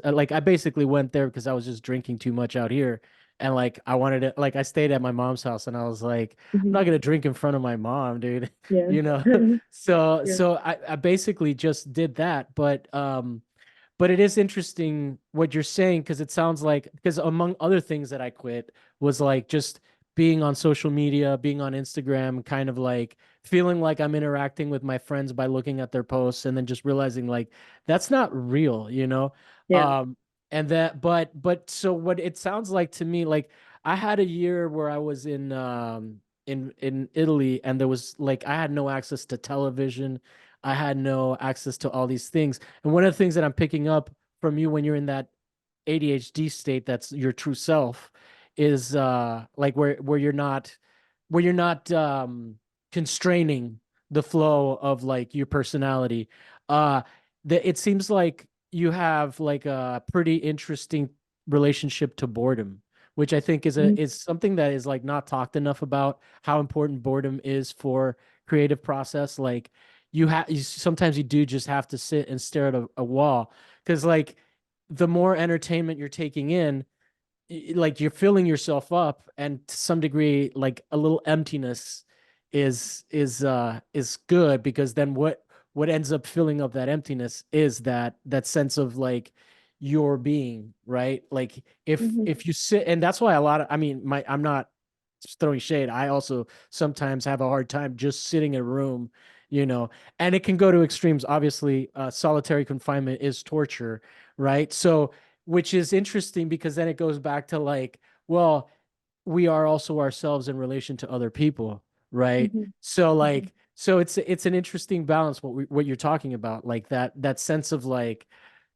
like I basically went there because I was just drinking too much out here, and like I wanted to like I stayed at my mom's house, and I was like, I'm Mhm. not gonna drink in front of my mom, dude. Yeah. You know? So Yeah. so I basically just did that. But it is interesting what you're saying because it sounds like because among other things that I quit was like just being on social media, being on Instagram, kind of like feeling like I'm interacting with my friends by looking at their posts and then just realizing like that's not real, you know? Yeah. Um and that but so what it sounds like to me, like I had a year where I was in Italy, and there was like I had no access to television. I had no access to all these things. And one of the things that I'm picking up from you when you're in that ADHD state that's your true self is like where you're not constraining the flow of like your personality. Uh it seems like you have like a pretty interesting relationship to boredom, which I think Mhm. is something that is like not talked enough about how important boredom is for creative process. Like sometimes you do just have to sit and stare at a wall because like the more entertainment you're taking in, like you're filling yourself up, and to some degree like a little emptiness is good because then what ends up filling up that emptiness is that sense of like your being, right? Like Mhm. if you sit, and that's why a lot of, I mean, I'm not just throwing shade, I also sometimes have a hard time just sitting in a room, you know, and it can go to extremes. Obviously solitary confinement is torture, right? So which is interesting because then it goes back to like, well, we are also ourselves in relation to other people, right? Mhm. So Mhm. like, so it's an interesting balance what you're talking about, like that sense of like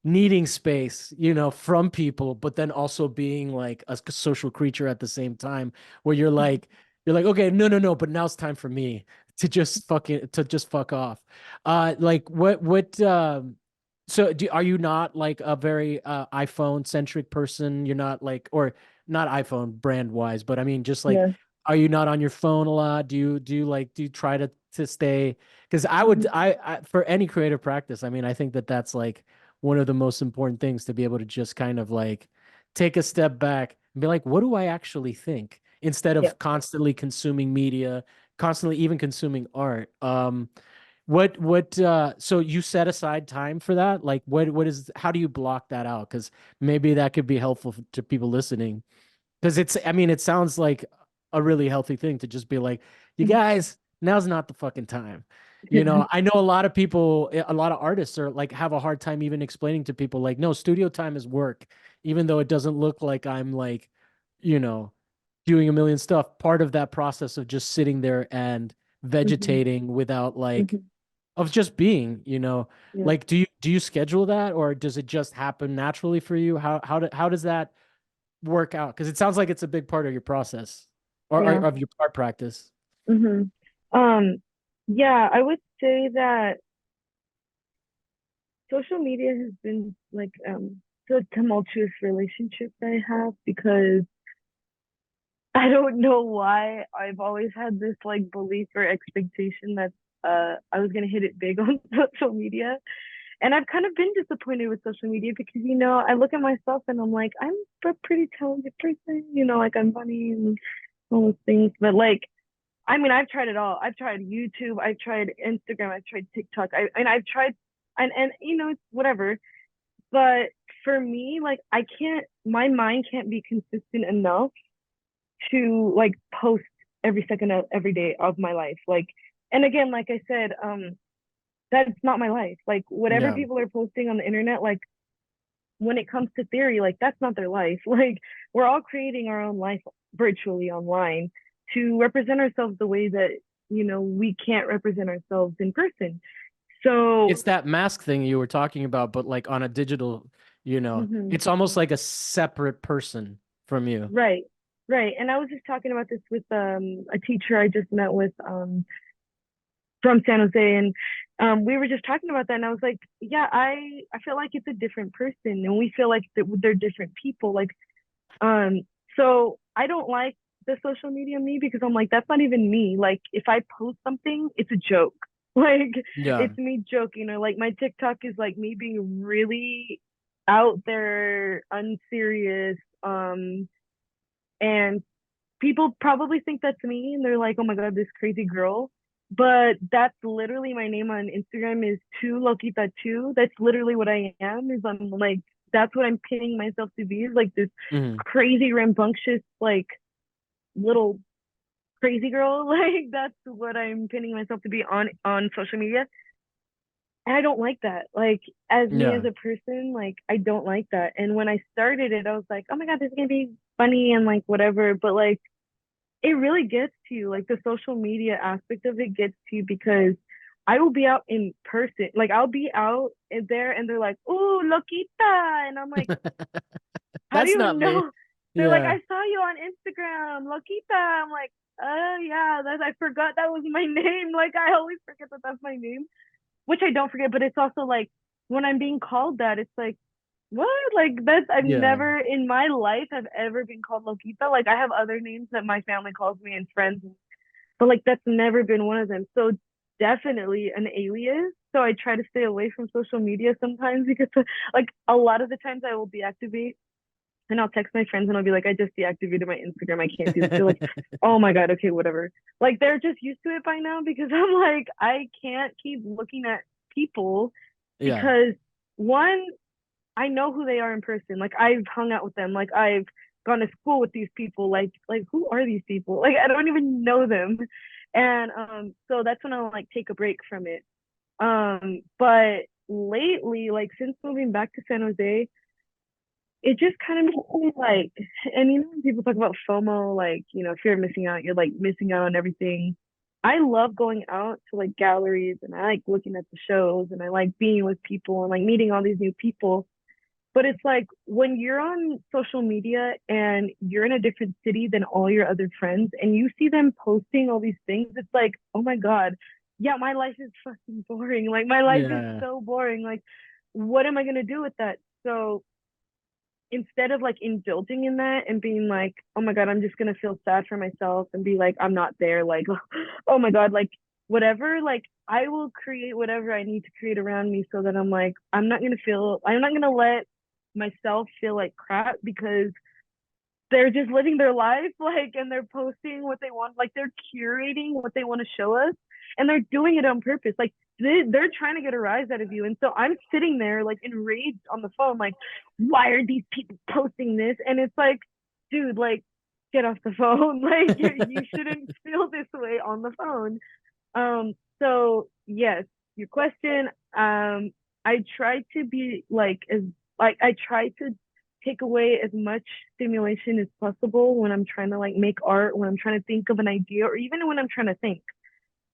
needing space, you know, from people, but then also being like a social creature at the same time, where you're like, okay, no, no, no, but now it's time for me to just fuck off. Like so are you not like a very iPhone centric person? You're not like, or not iPhone brand wise, but I mean just like Yeah. are you not on your phone a lot? Do you try to to stay, because I would Mhm. I for any creative practice, I mean, I think that that's like one of the most important things, to be able to just kind of like take a step back and be like, what do I actually think, instead Yeah. of constantly consuming media, constantly even consuming art. What so you set aside time for that? Like what is, how do you block that out? Because maybe that could be helpful to people listening. Because it's, I mean, it sounds like a really healthy thing to just be like, you Mhm. guys, now's not the fucking time. You know, I know a lot of people, a lot of artists are like, have a hard time even explaining to people like, no, studio time is work, even though it doesn't look like I'm like, you know, doing a million stuff. Part of that process of just sitting there and Mhm. vegetating without like, Mhm. of just being, you know, Yeah. like, do you schedule that, or does it just happen naturally for you? How does that work out? Because it sounds like it's a big part of your process, or Yeah. of your art practice. Mhm. Yeah, I would say that social media has been like the tumultuous relationship that I have because I don't know why I've always had this like belief or expectation that I was gonna hit it big on social media. And I've kind of been disappointed with social media because, I look at myself and I'm like, I'm a pretty talented person, like I'm funny and all those things. But like, I mean, I've tried it all. I've tried YouTube, I've tried Instagram, I've tried TikTok, and I've tried, and it's whatever. But for me, like, I can't, my mind can't be consistent enough to like post every second of every day of my life. Like, and again, like I said, that's not my life. Like, whatever Yeah. people are posting on the internet, like, when it comes to theory, like, that's not their life. Like, we're all creating our own life virtually online to represent ourselves the way that, we can't represent ourselves in person. So, It's that mask thing you were talking about, but like on a digital, mhm, it's almost like a separate person from you. right, right. And I was just talking about this with a teacher I just met with from San Jose, and we were just talking about that, and I was like, yeah, I feel like it's a different person, and we feel like they're different people. Like, um, so I don't like the social media me because I'm like, that's not even me. Like, if I post something, it's a joke. Like, Yeah. it's me joking, or like my TikTok is like me being really out there, unserious, and people probably think that's me and they're like, oh my God, this crazy girl. But that's literally my name on Instagram is two Loquita two. That's literally what I am. Is I'm like, that's what I'm pinning myself to be, is like this Hmm. crazy rambunctious like little crazy girl. Like, that's what I'm pinning myself to be on social media. And I don't like that. Like, as me as Yeah. a person, like, I don't like that. And when I started it, I was like, oh my God, this is gonna be funny and like whatever. But like, it really gets to you. Like, the social media aspect of it gets to you because I will be out in person. Like, I'll be out there and they're like, "Oh, Loquita," and I'm like, "How do That's you not me. know?" They're like, Yeah. "I saw you on Instagram, Loquita." I'm like, "Oh yeah, that I forgot that was my name." Like, I always forget that that's my name, which I don't forget. But it's also like when I'm being called that, it's like, what? Like, that's, I've Yeah. never in my life have ever been called Loquita. Like, I have other names that my family calls me and friends, but like that's never been one of them. So definitely an alias. So I try to stay away from social media sometimes because like a lot of the times I will deactivate and I'll text my friends and I'll be like, I just deactivated my Instagram. I can't do this. They're like, oh my God, okay, whatever. Like, they're just used to it by now because I'm like, I can't keep looking at people Yeah. because one, I know who they are in person. Like, I've hung out with them. Like, I've gone to school with these people. Like who are these people? Like, I don't even know them. And so that's when I'll like take a break from it. But lately, like since moving back to San Jose, it just kind of makes me like, and when people talk about FOMO, like, fear of missing out, you're like missing out on everything. I love going out to like galleries and I like looking at the shows and I like being with people and like meeting all these new people. But it's like when you're on social media and you're in a different city than all your other friends and you see them posting all these things, it's like, oh my God, yeah, my life is fucking boring. Like, my life is Yeah. so boring. Like, what am I going to do with that? So instead of like indulging in that and being like, oh my God, I'm just going to feel sad for myself and be like, I'm not there. Like, oh my God, like, whatever, like I will create whatever I need to create around me so that I'm like, I'm not gonna let myself feel like crap because they're just living their life, like, and they're posting what they want, like they're curating what they want to show us, and they're doing it on purpose. Like they're trying to get a rise out of you, and so I'm sitting there like enraged on the phone, like, why are these people posting this? And it's like, dude, like, get off the phone. Like you shouldn't feel this way on the phone. So yes, your question, I try to be like as like I try to take away as much stimulation as possible when I'm trying to like make art, when I'm trying to think of an idea, or even when I'm trying to think.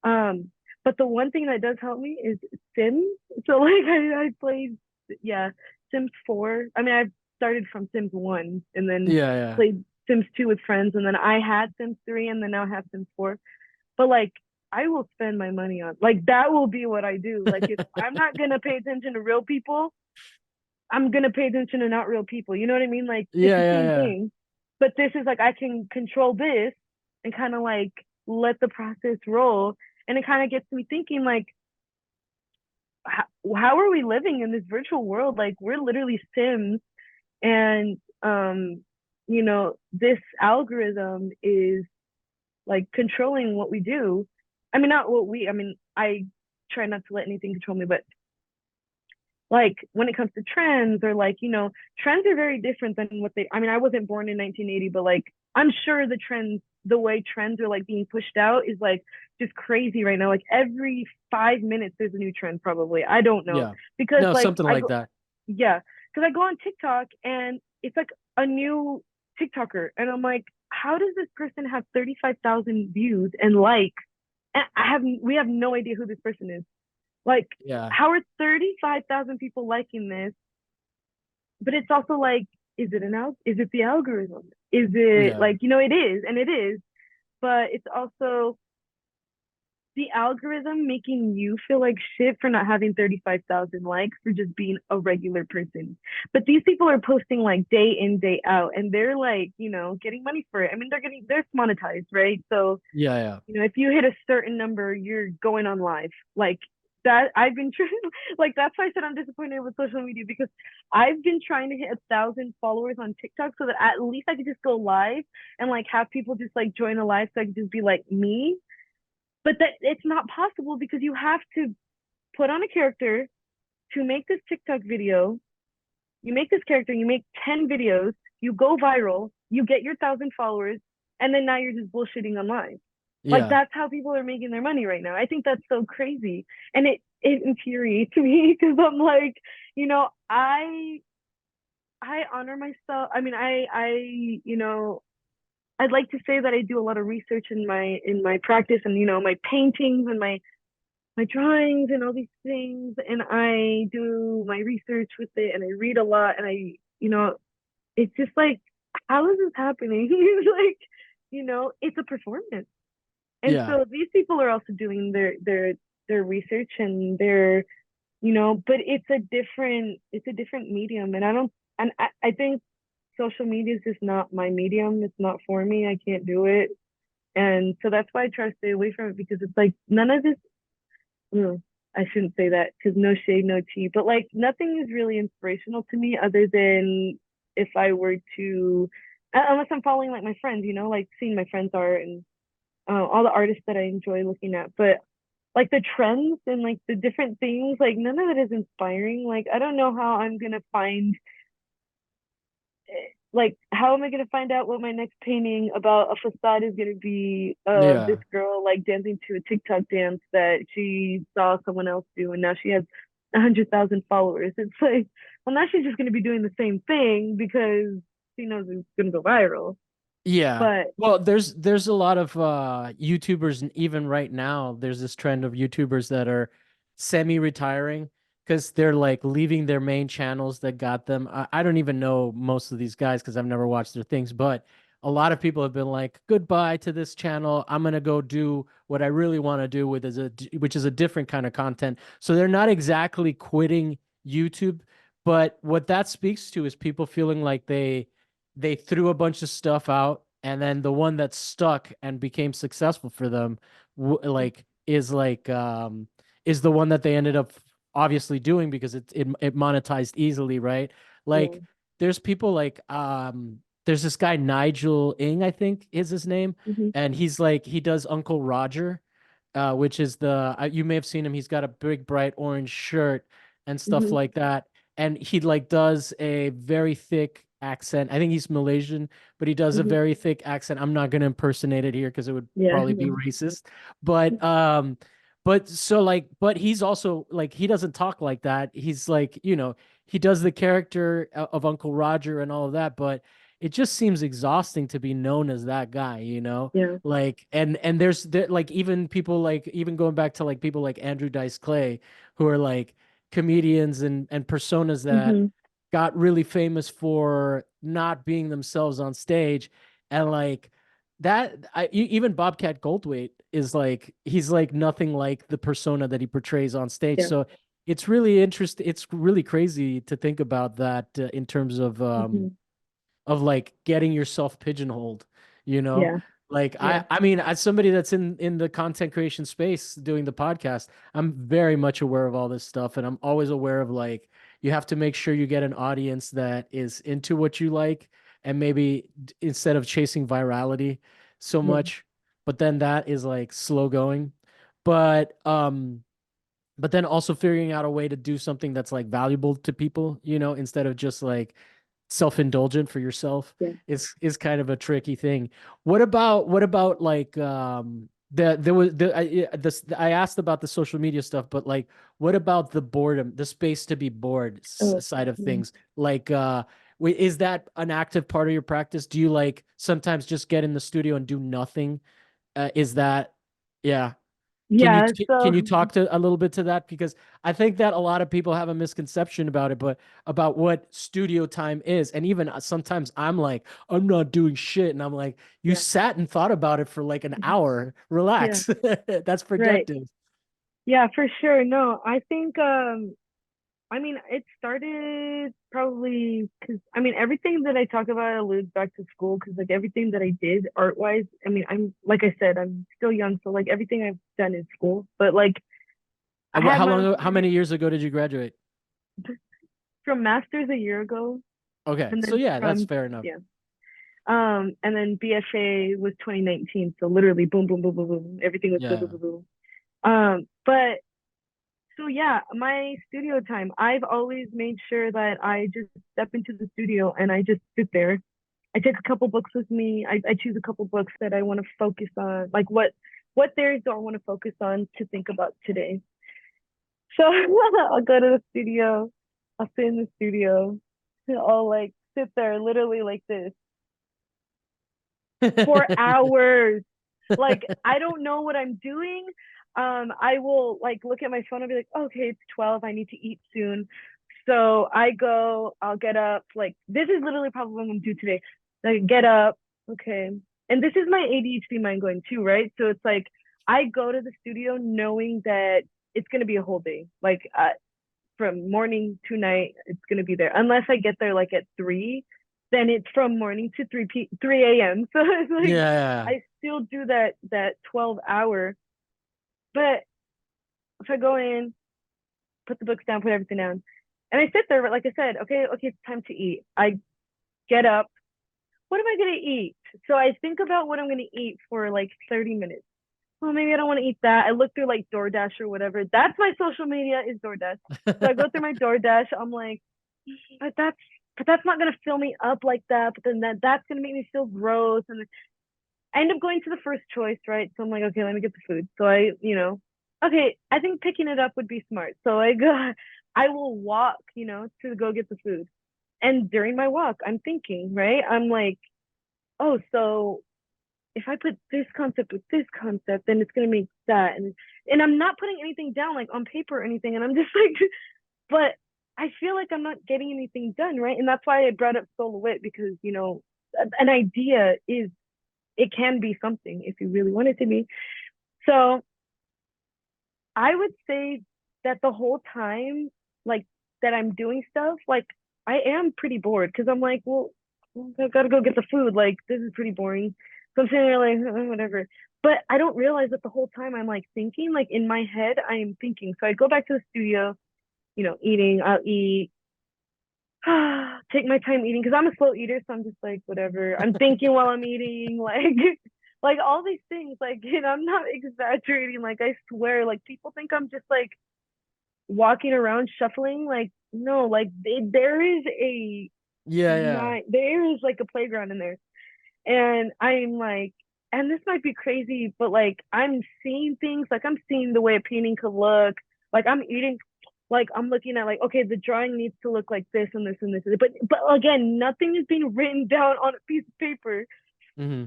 Um, but the one thing that does help me is Sims. So like I played, yeah, Sims 4. I mean, I started from Sims 1 and then Yeah, yeah. played Sims 2 with friends, and then I had Sims 3, and then now I have Sims 4. But like I will spend my money on, like, that will be what I do. Like if I'm not gonna pay attention to real people, I'm gonna pay attention to not real people. You know what I mean? Like it's Yeah, the yeah, same yeah. thing. But this is like I can control this and kind of like let the process roll. And it kind of gets me thinking like how are we living in this virtual world? Like we're literally Sims, and this algorithm is like controlling what we do. I mean, not what we, I mean, I try not to let anything control me, but like when it comes to trends, or like, trends are very different than what I mean, I wasn't born in 1980, but like, I'm sure the way trends are like being pushed out is like just crazy right now. Like every 5 minutes, there's a new trend, probably. I don't know. Yeah. Because No, like, something like that. yeah, because I go on TikTok and it's like a new TikToker. And I'm like, how does this person have 35,000 views and likes? And we have no idea who this person is. Like, Yeah. how are 35,000 people liking this? But it's also like, is it the algorithm? Is it Yeah. like, it is, and it is, but it's also the algorithm making you feel like shit for not having 35,000 likes, for just being a regular person. But these people are posting like day in, day out, and they're like, getting money for it. I mean, they're monetized, right? So, Yeah, yeah. if you hit a certain number, you're going on live. Like that, I've been trying, like, that's why I said I'm disappointed with social media, because I've been trying to hit 1,000 followers on TikTok so that at least I could just go live and like have people just like join a live so I could just be like me. But that it's not possible because you have to put on a character to make this TikTok video. You make this character, you make 10 videos, you go viral, you get your 1,000 followers, and then now you're just bullshitting online. Like Yeah. that's how people are making their money right now. I think that's so crazy. And it infuriates me because I'm like, I honor myself. I mean, I'd like to say that I do a lot of research in my practice, and my paintings and my drawings and all these things, and I do my research with it, and I read a lot, and it's just like, how is this happening? Like, it's a performance. And Yeah. so these people are also doing their research, and but it's a different medium, and I think social media is just not my medium. It's not for me. I can't do it. And so that's why I try to stay away from it, because it's like none of this, no, I shouldn't say that because no shade, no tea, but like nothing is really inspirational to me other than if I were to, unless I'm following like my friends, like seeing my friends' art and all the artists that I enjoy looking at. But like the trends and like the different things, like none of it is inspiring. Like I don't know how I'm gonna find, like, how am I gonna find out what my next painting about a facade is gonna be of this Yeah. girl like dancing to a TikTok dance that she saw someone else do, and now she has 100,000 followers. It's like, well, now she's just gonna be doing the same thing because she knows it's gonna go viral. Yeah. But Well, there's a lot of YouTubers, and even right now there's this trend of YouTubers that are semi-retiring because they're like leaving their main channels that got them. I don't even know most of these guys because I've never watched their things, but a lot of people have been like, goodbye to this channel. I'm gonna go do what I really want to do with which is a different kind of content. So they're not exactly quitting YouTube, but what that speaks to is people feeling like they threw a bunch of stuff out, and then the one that stuck and became successful for them like is like is the one that they ended up obviously doing because it monetized easily, right? Yeah. Like there's people like there's this guy Nigel Ing, I think is his name, Hmm. and he's like he does Uncle Roger, which is the you may have seen him. He's got a big bright orange shirt and stuff Hmm. like that, and he like does a very thick accent. I think he's Malaysian, but he does a Hmm. very thick accent. I'm not going to impersonate it here because it would Yeah. probably be No. racist, but so like but he's also like he doesn't talk like that. He's like, he does the character of Uncle Roger and all of that, but it just seems exhausting to be known as that guy, Yeah. like and like even people like even going back to like people like Andrew Dice Clay who are like comedians and personas that Hmm. got really famous for not being themselves on stage, and like even Bobcat Goldthwait is like he's like nothing like the persona that he portrays on stage. Yeah. So it's really interesting. It's really crazy to think about that in terms Hmm. of like getting yourself pigeonholed, you know? Yeah. Like Yeah. I mean, as somebody that's in the content creation space doing the podcast, I'm very much aware of all this stuff, and I'm always aware of like you have to make sure you get an audience that is into what you like, and maybe instead of chasing virality so Yeah. much, but then that is like slow going. But then also figuring out a way to do something that's like valuable to people, instead of just like self-indulgent for yourself Yeah. is kind of a tricky thing. What about like there was I asked about the social media stuff, but like what about the boredom, the space to be bored Oh. side of Yeah. things? Like is that an active part of your practice? Do you like sometimes just get in the studio and do nothing? Is that yeah. Can you Yeah. can So you talk to a little bit to that? Because I think that a lot of people have a misconception about it, but about what studio time is. And even sometimes I'm like, I'm not doing shit. And I'm like, you yeah. sat and thought about it for like an Mhm. hour. Yeah. Relax. That's Right. productive. Yeah, for sure. No, I think I mean, it started probably because I mean, everything that I talk about alludes back to school because like everything that I did art wise, I mean, I'm like I said, I'm still young, so like everything I've done in school, but like I had How my own long, how studio many years ago did you graduate? from masters a year ago, Okay. and So then yeah, that's from fair enough. yeah, and then BFA was 2019, so literally boom, boom, boom, boom, boom, everything was boom, boom, Yeah. boom, boom. But so yeah, my studio time, I've always made sure that I just step into the studio and I just sit there. I take a couple books with me. I choose a couple books that I want to focus on. Like what theories do I want to focus on to think about today? So I'll go to the studio, I'll sit in the studio, I'll like sit there literally like this for hours. Like I don't know what I'm doing. I will like look at my phone and be like, okay, it's 12. I need to eat soon. So I go, I'll get up. Like this is literally probably what I'm gonna do today. Like get up, okay. And this is my ADHD mind going too, right? So it's like I go to the studio knowing that it's gonna be a whole day. Like from morning to night, it's gonna be there. Unless I get there like at 3, then it's from morning to 3 a.m. So it's like Yeah. I still do that 12 hour. But if I go in, put the books down, put everything down, and I sit there, but like I said, okay, it's time to eat. I get up. What am I gonna eat? So I think about what I'm gonna eat for like 30 minutes. Well, maybe I don't want to eat that. I look through like DoorDash or whatever. That's my social media is DoorDash. So I go through my DoorDash. I'm like, but that's not gonna fill me up like that. But then that's gonna make me feel gross. And I end up going to the first choice, right? So I'm like, okay, let me get the food. So okay, I think picking it up would be smart. So I go, I will walk, to go get the food. And during my walk, I'm thinking, right? I'm like, oh, so if I put this concept with this concept, then it's gonna make that. And I'm not putting anything down like on paper or anything. And I'm just like, but I feel like I'm not getting anything done, right? And that's why I brought up solo wit because, an idea is it can be something if you really want it to be. So I would say that the whole time, like that I'm doing stuff, like I am pretty bored because I'm like, well, I gotta go get the food. Like this is pretty boring. So I'm sitting there like, whatever. But I don't realize that the whole time I'm like thinking, like in my head, I am thinking. So I go back to the studio, eating, I'll eat, take my time eating because I'm a slow eater. So I'm just like, whatever. I'm thinking while I'm eating, like, like all these things, like, and I'm not exaggerating. Like, I swear, like, people think I'm just like walking around shuffling. Like, no, like, there is Yeah, yeah. there is like a playground in there. And I'm like, and this might be crazy, but like I'm seeing things, like I'm seeing the way a painting could look. Like I'm eating, like I'm looking at like, okay, the drawing needs to look like this and this and this. But again, nothing is being written down on a piece of paper. Hmm.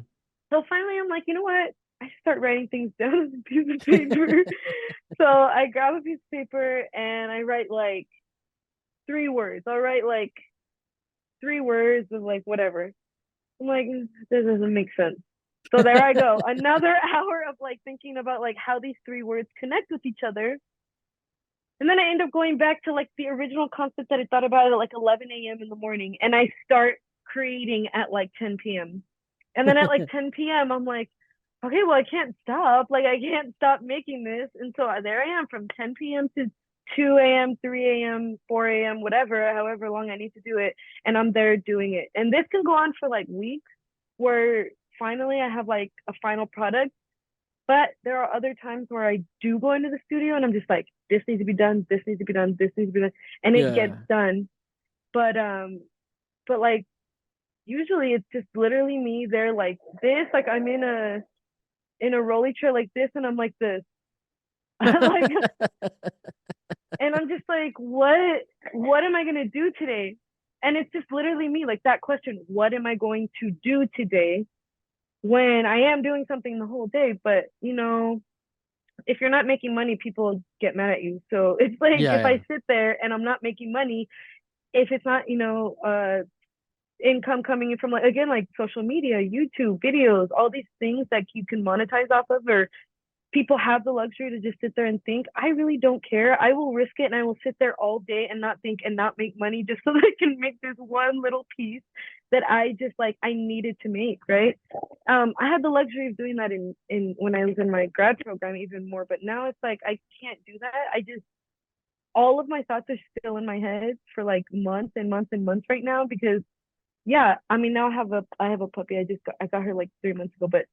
So finally I'm like, you know what? I start writing things down on a piece of paper. So I grab a piece of paper and I write like 3 words. I'll write like 3 words of like whatever. I'm like, this doesn't make sense. So there I go. Another hour of like thinking about like how these 3 words connect with each other. And then I end up going back to like the original concept that I thought about at like 11 a.m. in the morning. And I start creating at like 10 p.m. And then at like 10 p.m., I'm like, okay, well, I can't stop. Like, I can't stop making this. And so there I am from 10 p.m. to 2 a.m., 3 a.m., 4 a.m., whatever, however long I need to do it. And I'm there doing it. And this can go on for like weeks where finally I have like a final product. But there are other times where I do go into the studio and I'm just like, this needs to be done, this needs to be done, this needs to be done, and it gets Yeah. done. But like usually it's just literally me there like this, like I'm in a rolly chair like this, and I'm like this, like, and I'm just like, what am I gonna do today? And it's just literally me, like that question, what am I going to do today? When I am doing something the whole day, but if you're not making money, people get mad at you. So it's like Yeah, if yeah. I sit there and I'm not making money, if it's not, income coming in from like again like social media, YouTube videos, all these things that you can monetize off of, or people have the luxury to just sit there and think, I really don't care. I will risk it and I will sit there all day and not think and not make money just so that I can make this one little piece that I just like I needed to make, right? I had the luxury of doing that in when I was in my grad program even more, but now it's like I can't do that. I just all of my thoughts are still in my head for like months and months and months right now because yeah, I mean now I have a puppy. I got her like 3 months ago, but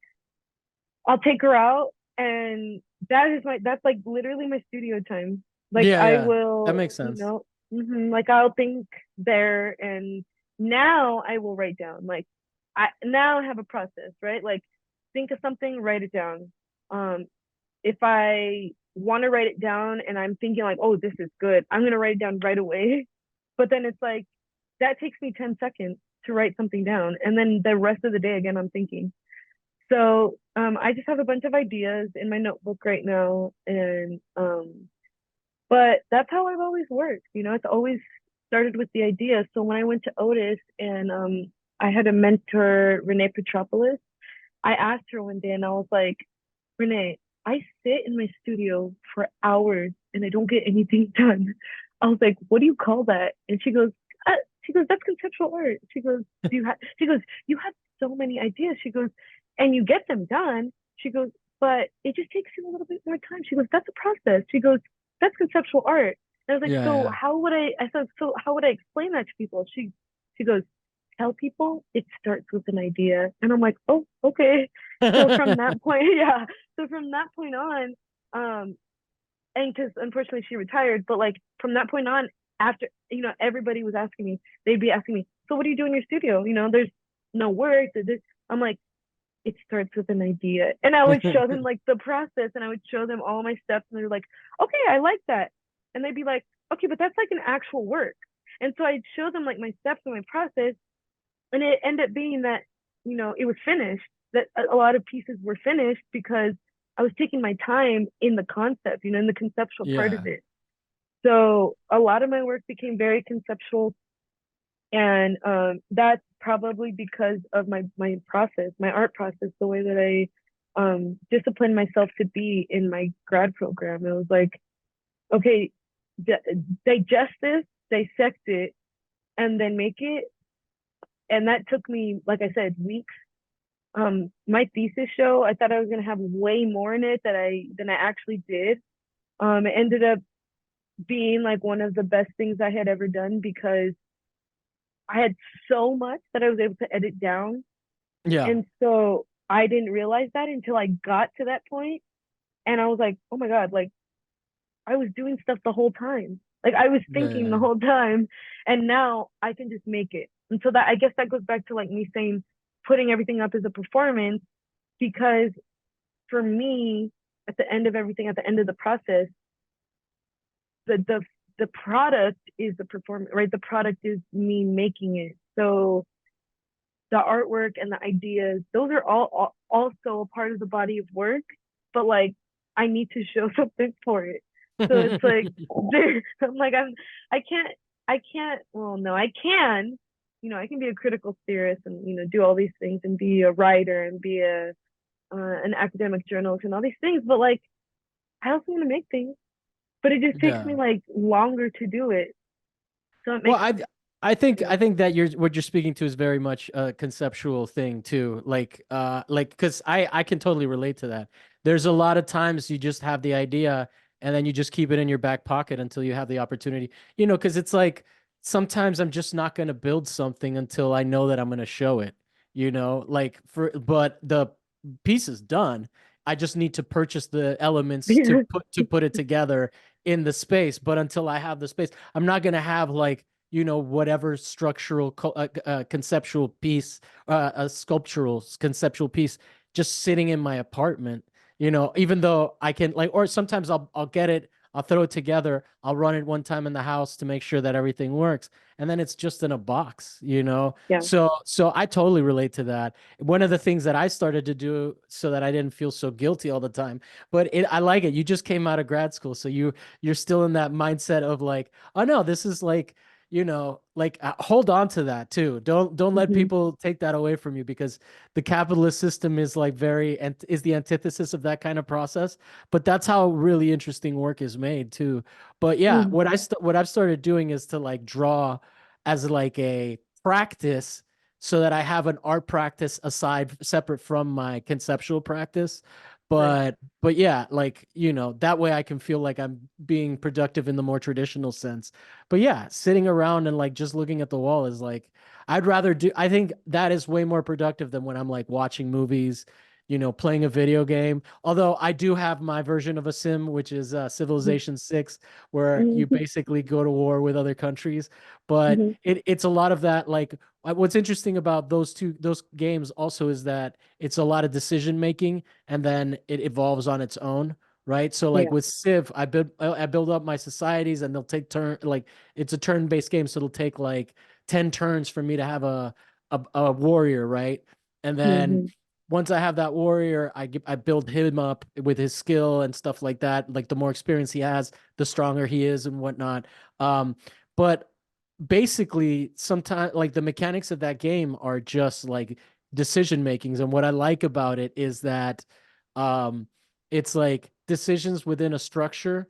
I'll take her out and that's like literally my studio time. Like Yeah, I yeah. That will, makes sense. like I'll think there and now I will write down. Like I now have a process, right? Like think of something, write it down. Um, if I want to write it down and I'm thinking like, oh, this is good, I'm gonna write it down right away. But then it's like that takes me 10 seconds to write something down. And then the rest of the day again, I'm thinking. So I just have a bunch of ideas in my notebook right now, and but that's how I've always worked. It's always started with the idea. So when I went to Otis and I had a mentor, Renee Petropoulos, I asked her one day and I was like, Renee, I sit in my studio for hours and I don't get anything done. I was like, what do you call that? And uh, she goes, that's conceptual art. She goes, you have so many ideas. She goes, and you get them done. She goes, but it just takes you a little bit more time. She goes, that's a process. She goes, that's conceptual art. And I was like, Yeah, so yeah. I said, so how would I explain that to people? She goes, tell people it starts with an idea. And I'm like, oh, okay. So from that point, yeah. So from that point on, um, and because unfortunately she retired, but like from that point on, after everybody was asking me, they'd be asking me, so what do you do in your studio? There's no work. I'm like, it starts with an idea, and I would show them like the process, and I would show them all my steps, and they're like, okay, I like that, and they'd be like, okay, but that's like an actual work, and so I'd show them like my steps and my process, and it ended up being that it was finished, that a lot of pieces were finished because I was taking my time in the concept, in the conceptual part of Yeah. it. So a lot of my work became very conceptual, and that's probably because of my process, my art process, the way that I disciplined myself to be in my grad program. It was like, okay, digest this, dissect it, and then make it. And that took me, like I said, weeks. my thesis show, I thought I was gonna have way more in it than I actually did. It ended up being like one of the best things I had ever done because I had so much that I was able to edit down. Yeah. And so I didn't realize that until I got to that point, and I was like, oh my God, like I was doing stuff the whole time. Like I was thinking the Yeah. whole time, and now I can just make it. And so that, I guess that goes back to like me saying putting everything up as a performance, because for me, at the end of everything, at the end of the process, the product is the performance, right? The product is me making it. So the artwork and the ideas, those are all also a part of the body of work, but like I need to show something for it. So it's like I'm like I can't, well, no, I can, I can be a critical theorist and do all these things and be a writer and be a an academic journalist and all these things, but like I also want to make things, but it just takes me Yeah. like longer to do it. So it Well, makes, yeah. I think that you're what you're speaking to is very much a conceptual thing too. Like because I can totally relate to that. There's a lot of times you just have the idea and then you just keep it in your back pocket until you have the opportunity. Because it's like sometimes I'm just not going to build something until I know that I'm going to show it. But the piece is done. I just need to purchase the elements to put it together in the space. But until I have the space, I'm not going to have like whatever structural conceptual piece, a sculptural conceptual piece just sitting in my apartment, even though I can like, or sometimes I'll get it, I'll throw it together, I'll run it one time in the house to make sure that everything works, and then it's just in a box. Yeah. So I totally relate to that. One of the things that I started to do so that I didn't feel so guilty all the time, but I like it. You just came out of grad school, so you're still in that mindset of like, oh no, this is like hold on to that too. Don't let Hmm. people take that away from you, because the capitalist system is like very and is the antithesis of that kind of process. But that's how really interesting work is made too. But yeah, Hmm. what I've started doing is to like draw as like a practice, so that I have an art practice aside separate from my conceptual practice. Right. But yeah, like, that way I can feel like I'm being productive in the more traditional sense. But yeah, sitting around and like just looking at the wall is like, I think that is way more productive than when I'm like watching movies, playing a video game. Although I do have my version of a sim, which is Civilization 6, where you Hmm. basically go to war with other countries. But Hmm. it's a lot of that. Like, what's interesting about those games also is that it's a lot of decision making, and then it evolves on its own. Right. So like Yeah. with Civ, I build up my societies, and they'll take it's a turn-based game, so it'll take like 10 turns for me to have a warrior, right? And then Hmm. once I have that warrior, I build him up with his skill and stuff like that. Like the more experience he has, the stronger he is and whatnot. But basically sometimes like the mechanics of that game are just like decision makings. And what I like about it is that um it's like decisions within a structure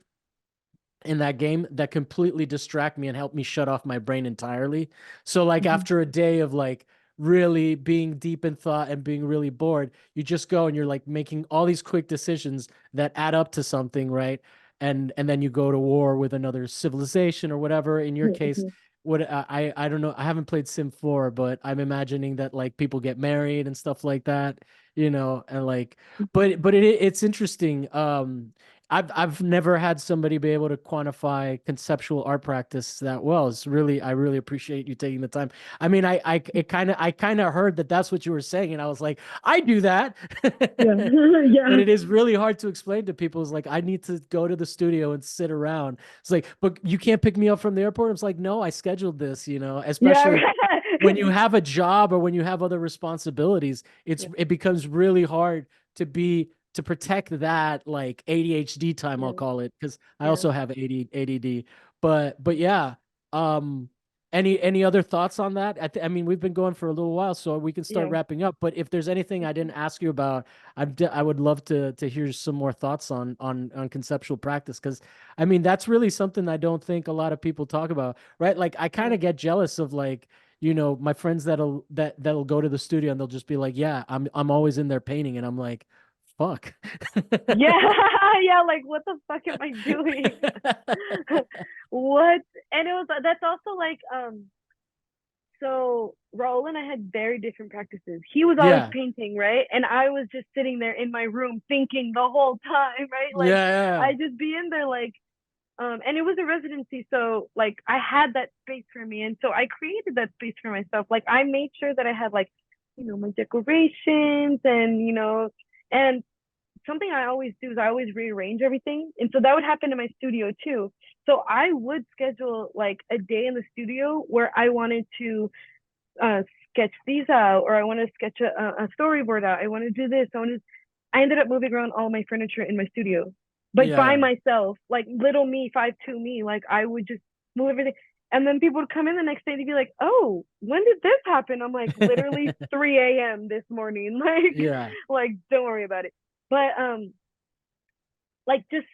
in that game that completely distract me and help me shut off my brain entirely. So like Hmm. after a day of like really being deep in thought and being really bored, you just go and you're like making all these quick decisions that add up to something, right? And then you go to war with another civilization or whatever. In your case, Hmm. what I don't know, I haven't played Sim 4, but I'm imagining that like people get married and stuff like that, and like but it's interesting. I've never had somebody be able to quantify conceptual art practice that well. I really appreciate you taking the time. I mean, I kind of heard that that's what you were saying, and I was like, I do that, Yeah. but Yeah. it is really hard to explain to people. It's like I need to go to the studio and sit around. It's like, but you can't pick me up from the airport. It's like, no, I scheduled this. Yeah. Especially when you have a job or when you have other responsibilities, Yeah. it becomes really hard to protect that like ADHD time, I'll Yeah. call it, because I Yeah. also have ADD. But yeah, um, any other thoughts on that? I mean, we've been going for a little while, so we can start Yeah. wrapping up. But if there's anything I didn't ask you about, I would love to hear some more thoughts on conceptual practice, because I mean that's really something I don't think a lot of people talk about, right? Like I kind Yeah. of get jealous of like my friends that'll go to the studio and they'll just be like, yeah, I'm always in there painting, and I'm like, fuck. Yeah, yeah, like what the fuck am I doing? What? And it was that's also like so Raul and I had very different practices. He was always Yeah. painting, right? And I was just sitting there in my room thinking the whole time, right? Like Yeah, I just be in there like and it was a residency, so like I had that space for me, and so I created that space for myself. Like I made sure that I had like, my decorations, and and something I always do is I always rearrange everything. And so that would happen in my studio too. So I would schedule like a day in the studio where I wanted to uh, sketch these out, or I want to sketch a storyboard out. I want to do this. I ended up moving around all my furniture in my studio, but yeah, by yeah. myself, like little me, 5'2" me. Like I would just move everything. And then people would come in the next day and be like, "Oh, when did this happen?" I'm like, "Literally 3 a.m. this morning." Yeah. Like don't worry about it. But like just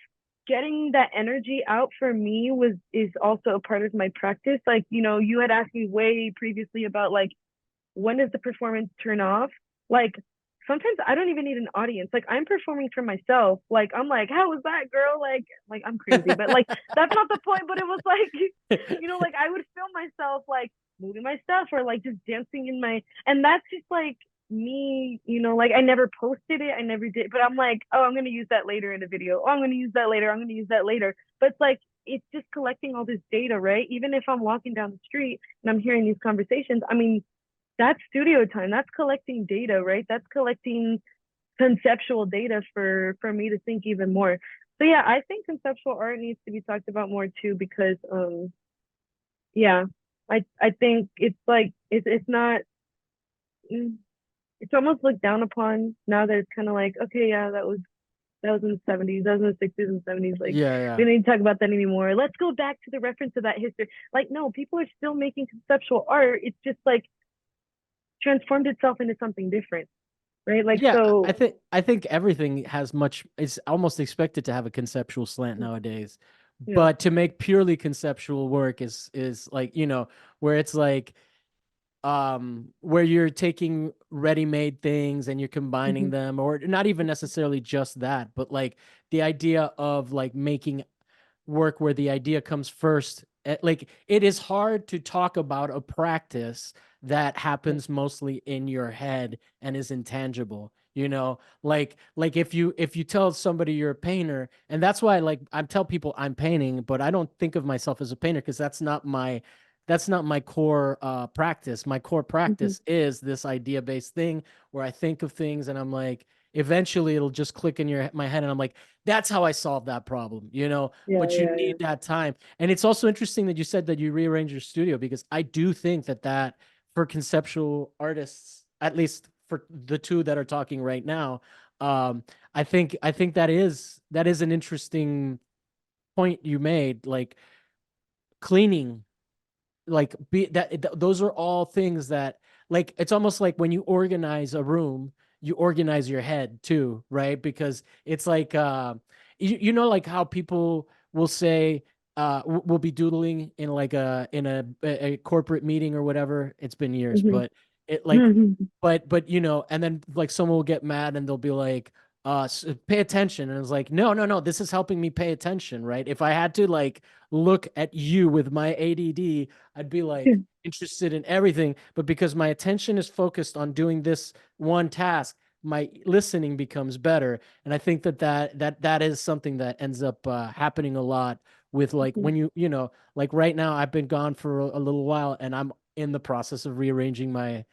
getting that energy out for me was is also a part of my practice. Like, you had asked me way previously about like when does the performance turn off? Like sometimes I don't even need an audience. Like I'm performing for myself. Like I'm like, how was that, girl? Like I'm crazy, but like that's not the point. But it was like, like I would film myself like moving my stuff or like just dancing in my, and that's just like me. Like I never posted it, I never did, but I'm like, oh, I'm gonna use that later in a video. Oh, I'm gonna use that later. I'm gonna use that later. But it's like it's just collecting all this data, right? Even if I'm walking down the street and I'm hearing these conversations, I mean, that's studio time. That's collecting data, right? That's collecting conceptual data for me to think even more. So yeah, I think conceptual art needs to be talked about more too, because yeah, I think it's like it's not mm, it's almost looked down upon now that it's kind of like, okay, yeah, that was in the 70s, that was in the 60s and 70s. Like Yeah, we yeah. don't need to talk about that anymore. Let's go back to the reference of that history. Like no, people are still making conceptual art. It's just like transformed itself into something different, right? Like Yeah, I so, think I think everything has much, it's almost expected to have a conceptual slant nowadays. yeah. But to make purely conceptual work is like, where it's like where you're taking ready-made things and you're combining Mm-hmm. them, or not even necessarily just that, but like the idea of like making work where the idea comes first. Like it is hard to talk about a practice that Yeah. happens mostly in your head and is intangible. Like if you tell somebody you're a painter, and that's why like I tell people I'm painting, but I don't think of myself as a painter because that's not my core practice. My core Mm-hmm. practice is this idea based thing where I think of things and I'm like, eventually it'll just click in my head and I'm like, that's how I solve that problem. Yeah, But you yeah, yeah. need that time. And it's also interesting that you said that you rearrange your studio, because I do think that for conceptual artists, at least for the two that are talking right now, um, I think that is an interesting point you made, like cleaning, like those are all things that, like, it's almost like when you organize a room, you organize your head too, right? Because it's like like how people will say will be doodling in like a corporate meeting or whatever. It's been years, Mm-hmm. but it like Mm-hmm. but and then like someone will get mad and they'll be like pay attention, and it's like, no, no, no, this is helping me pay attention, right? If I had to like look at you with my ADD, I'd be like interested in everything, but because my attention is focused on doing this one task, my listening becomes better. And I think that is something that ends up happening a lot with like when like right now I've been gone for a little while and I'm in the process of rearranging my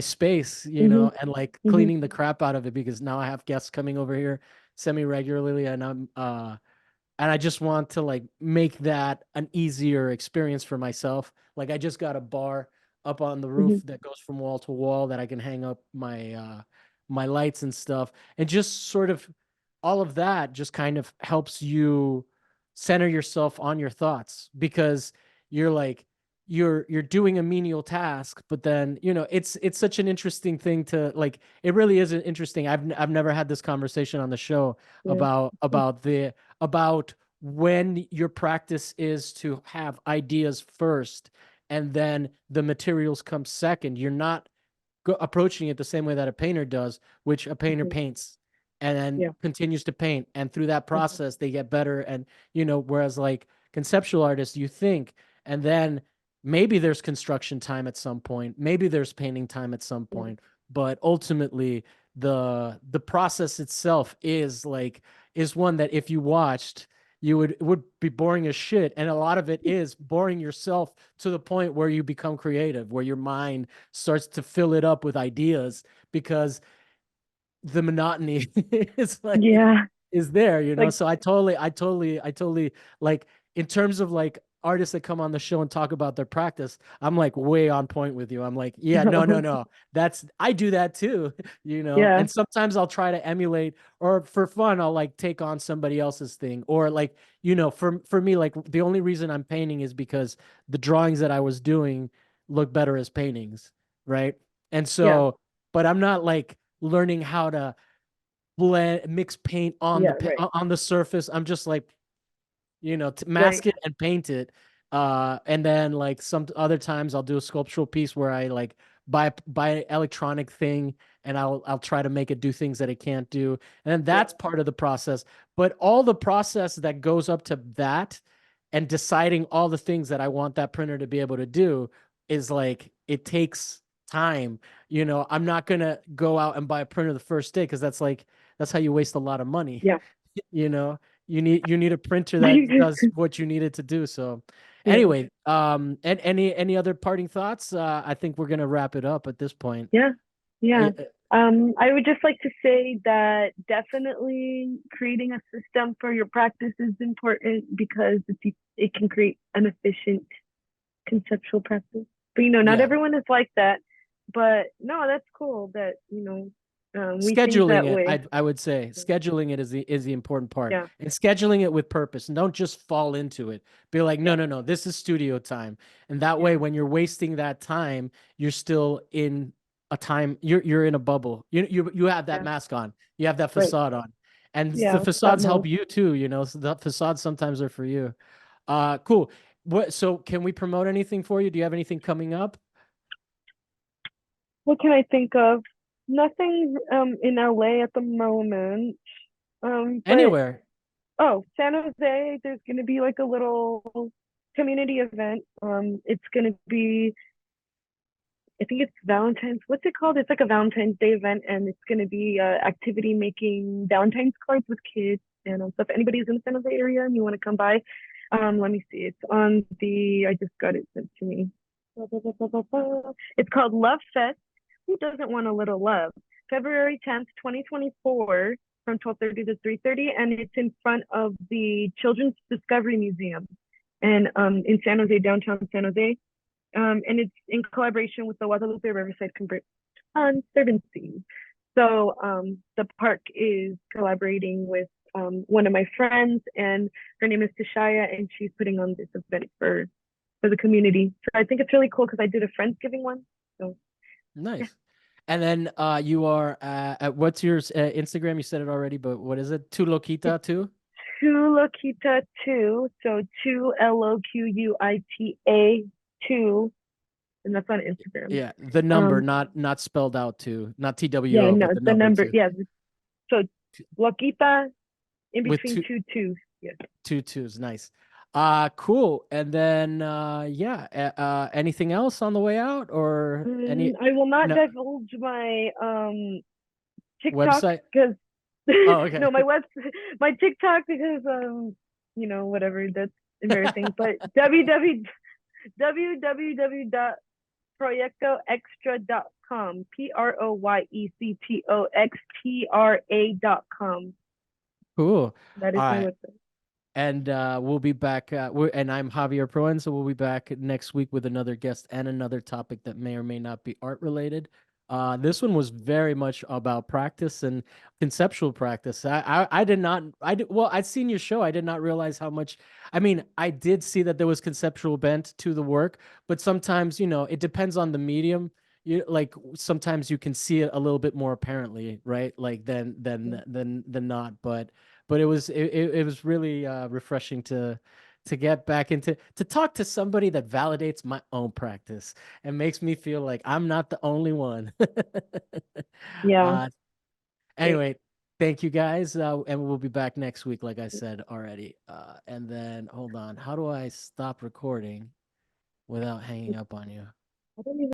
space, Mm-hmm. and like Mm-hmm. cleaning the crap out of it because now I have guests coming over here semi regularly, and I just want to like make that an easier experience for myself. Like I just got a bar up on the Mm-hmm. roof that goes from wall to wall that I can hang up my lights and stuff. And just sort of all of that just kind of helps you center yourself on your thoughts, because you're like you're doing a menial task, but then it's such an interesting thing to like, it really is an interesting. I've never had this conversation on the show Yeah. about when your practice is to have ideas first and then the materials come second. You're not approaching it the same way that a painter does, which a painter Mhm. paints and then Yeah. continues to paint. And through that Mhm. process, they get better. And, whereas like conceptual artists, you think, and then maybe there's construction time at some point, maybe there's painting time at some Yeah. point, but ultimately the process itself is one that if you watched, you would it would be boring as shit. And a lot of it is boring yourself to the point where you become creative, where your mind starts to fill it up with ideas because the monotony is like Yeah. is there. Like, So I totally like in terms of like artists that come on the show and talk about their practice, I'm like way on point with you. I'm like, yeah, no, no, no. That's I do that too, yeah. and sometimes I'll try to emulate or for fun, I'll like take on somebody else's thing. Or like, for me, like the only reason I'm painting is because the drawings that I was doing look better as paintings, right? And Yeah. so, but I'm not like learning how to blend mix paint on Yeah. Right. on the surface. I'm just like, to Right. mask it and paint it. And then like some other times I'll do a sculptural piece where I like buy electronic thing and I'll try to make it do things that it can't do. And then Yeah. that's part of the process. But all the process that goes up to that and deciding all the things that I want that printer to be able to do is like it takes time. I'm not gonna go out and buy a printer the first day because that's how you waste a lot of money. Yeah. You know, you need a printer that does what you need it to do. So Yeah. anyway, and any other parting thoughts? I think we're gonna wrap it up at this point. Yeah. Yeah. Uh, I would just like to say that definitely creating a system for your practice is important because it can create an efficient conceptual practice. But not Yeah, everyone is like that. But no, that's cool that we think scheduling that it, way. I would say scheduling it is the important part, Yeah. and scheduling it with purpose, and don't just fall into it. Be like, no, Yeah. no, no, this is studio time, and that way, Yeah. when you're wasting that time, you're still in a time. You're in a bubble. You have that Yeah. mask on. You have that Right. facade on, and the Yeah. That facades help mode. you too. So the facades sometimes are for you. Cool. What? So can we promote anything for you? Do you have anything coming up What can I think of? Nothing in LA at the moment. But anywhere? oh, San Jose, there's gonna be like a little community event. It's gonna be, I think it's Valentine's. What's it called? It's like a Valentine's Day event, and it's gonna be activity making Valentine's cards with kids and stuff. If anybody's in the San Jose area and you want to come by, let me see. It's on the. I just got it sent to me. It's called Love Fest. Who doesn't want a little love? February 10th, 2024, from 12:30 to 3:30, and it's in front of the Children's Discovery Museum, and in San Jose, downtown San Jose. And it's in collaboration with the Guadalupe Riverside Conservancy. So the park is collaborating with one of my friends, and her name is Tashaya, and she's putting on this event for the community. So I think it's really cool because I did a Friendsgiving one. So yeah, Nice. And then you are at what's your Instagram? You said it already, but what is it? Tu it's Loquita too? two Loquita two, so two Loquita two, and that's on Instagram. Yeah, the number, Um, not spelled out too, not yeah, TWO, no, but the the number number, two yeah. So Loquita in with between two twos. Yes. two twos. Nice. Cool. And then yeah, anything else on the way out or any I will not no divulge my TikTok website? because Oh, okay. no, my TikTok because whatever, that's embarrassing. But www.proyectoextra.com, proyectoextra.com. Cool. That is All my right. website. And we'll be back. And I'm Javier Proen, so we'll be back next week with another guest and another topic that may or may not be art related. This one was very much about practice and conceptual practice. I did not well, I'd seen your show. I did not realize how much. I mean, I did see that there was conceptual bent to the work, but sometimes it depends on the medium. Like sometimes you can see it a little bit more apparently, right? Like than not, but it was really refreshing to get back into to talk to somebody that validates my own practice and makes me feel like I'm not the only one. Yeah. uh Thanks. anyway, thank you guys. And we'll be back next week, like I said already. And then hold on, how do I stop recording without hanging up on you? I don't even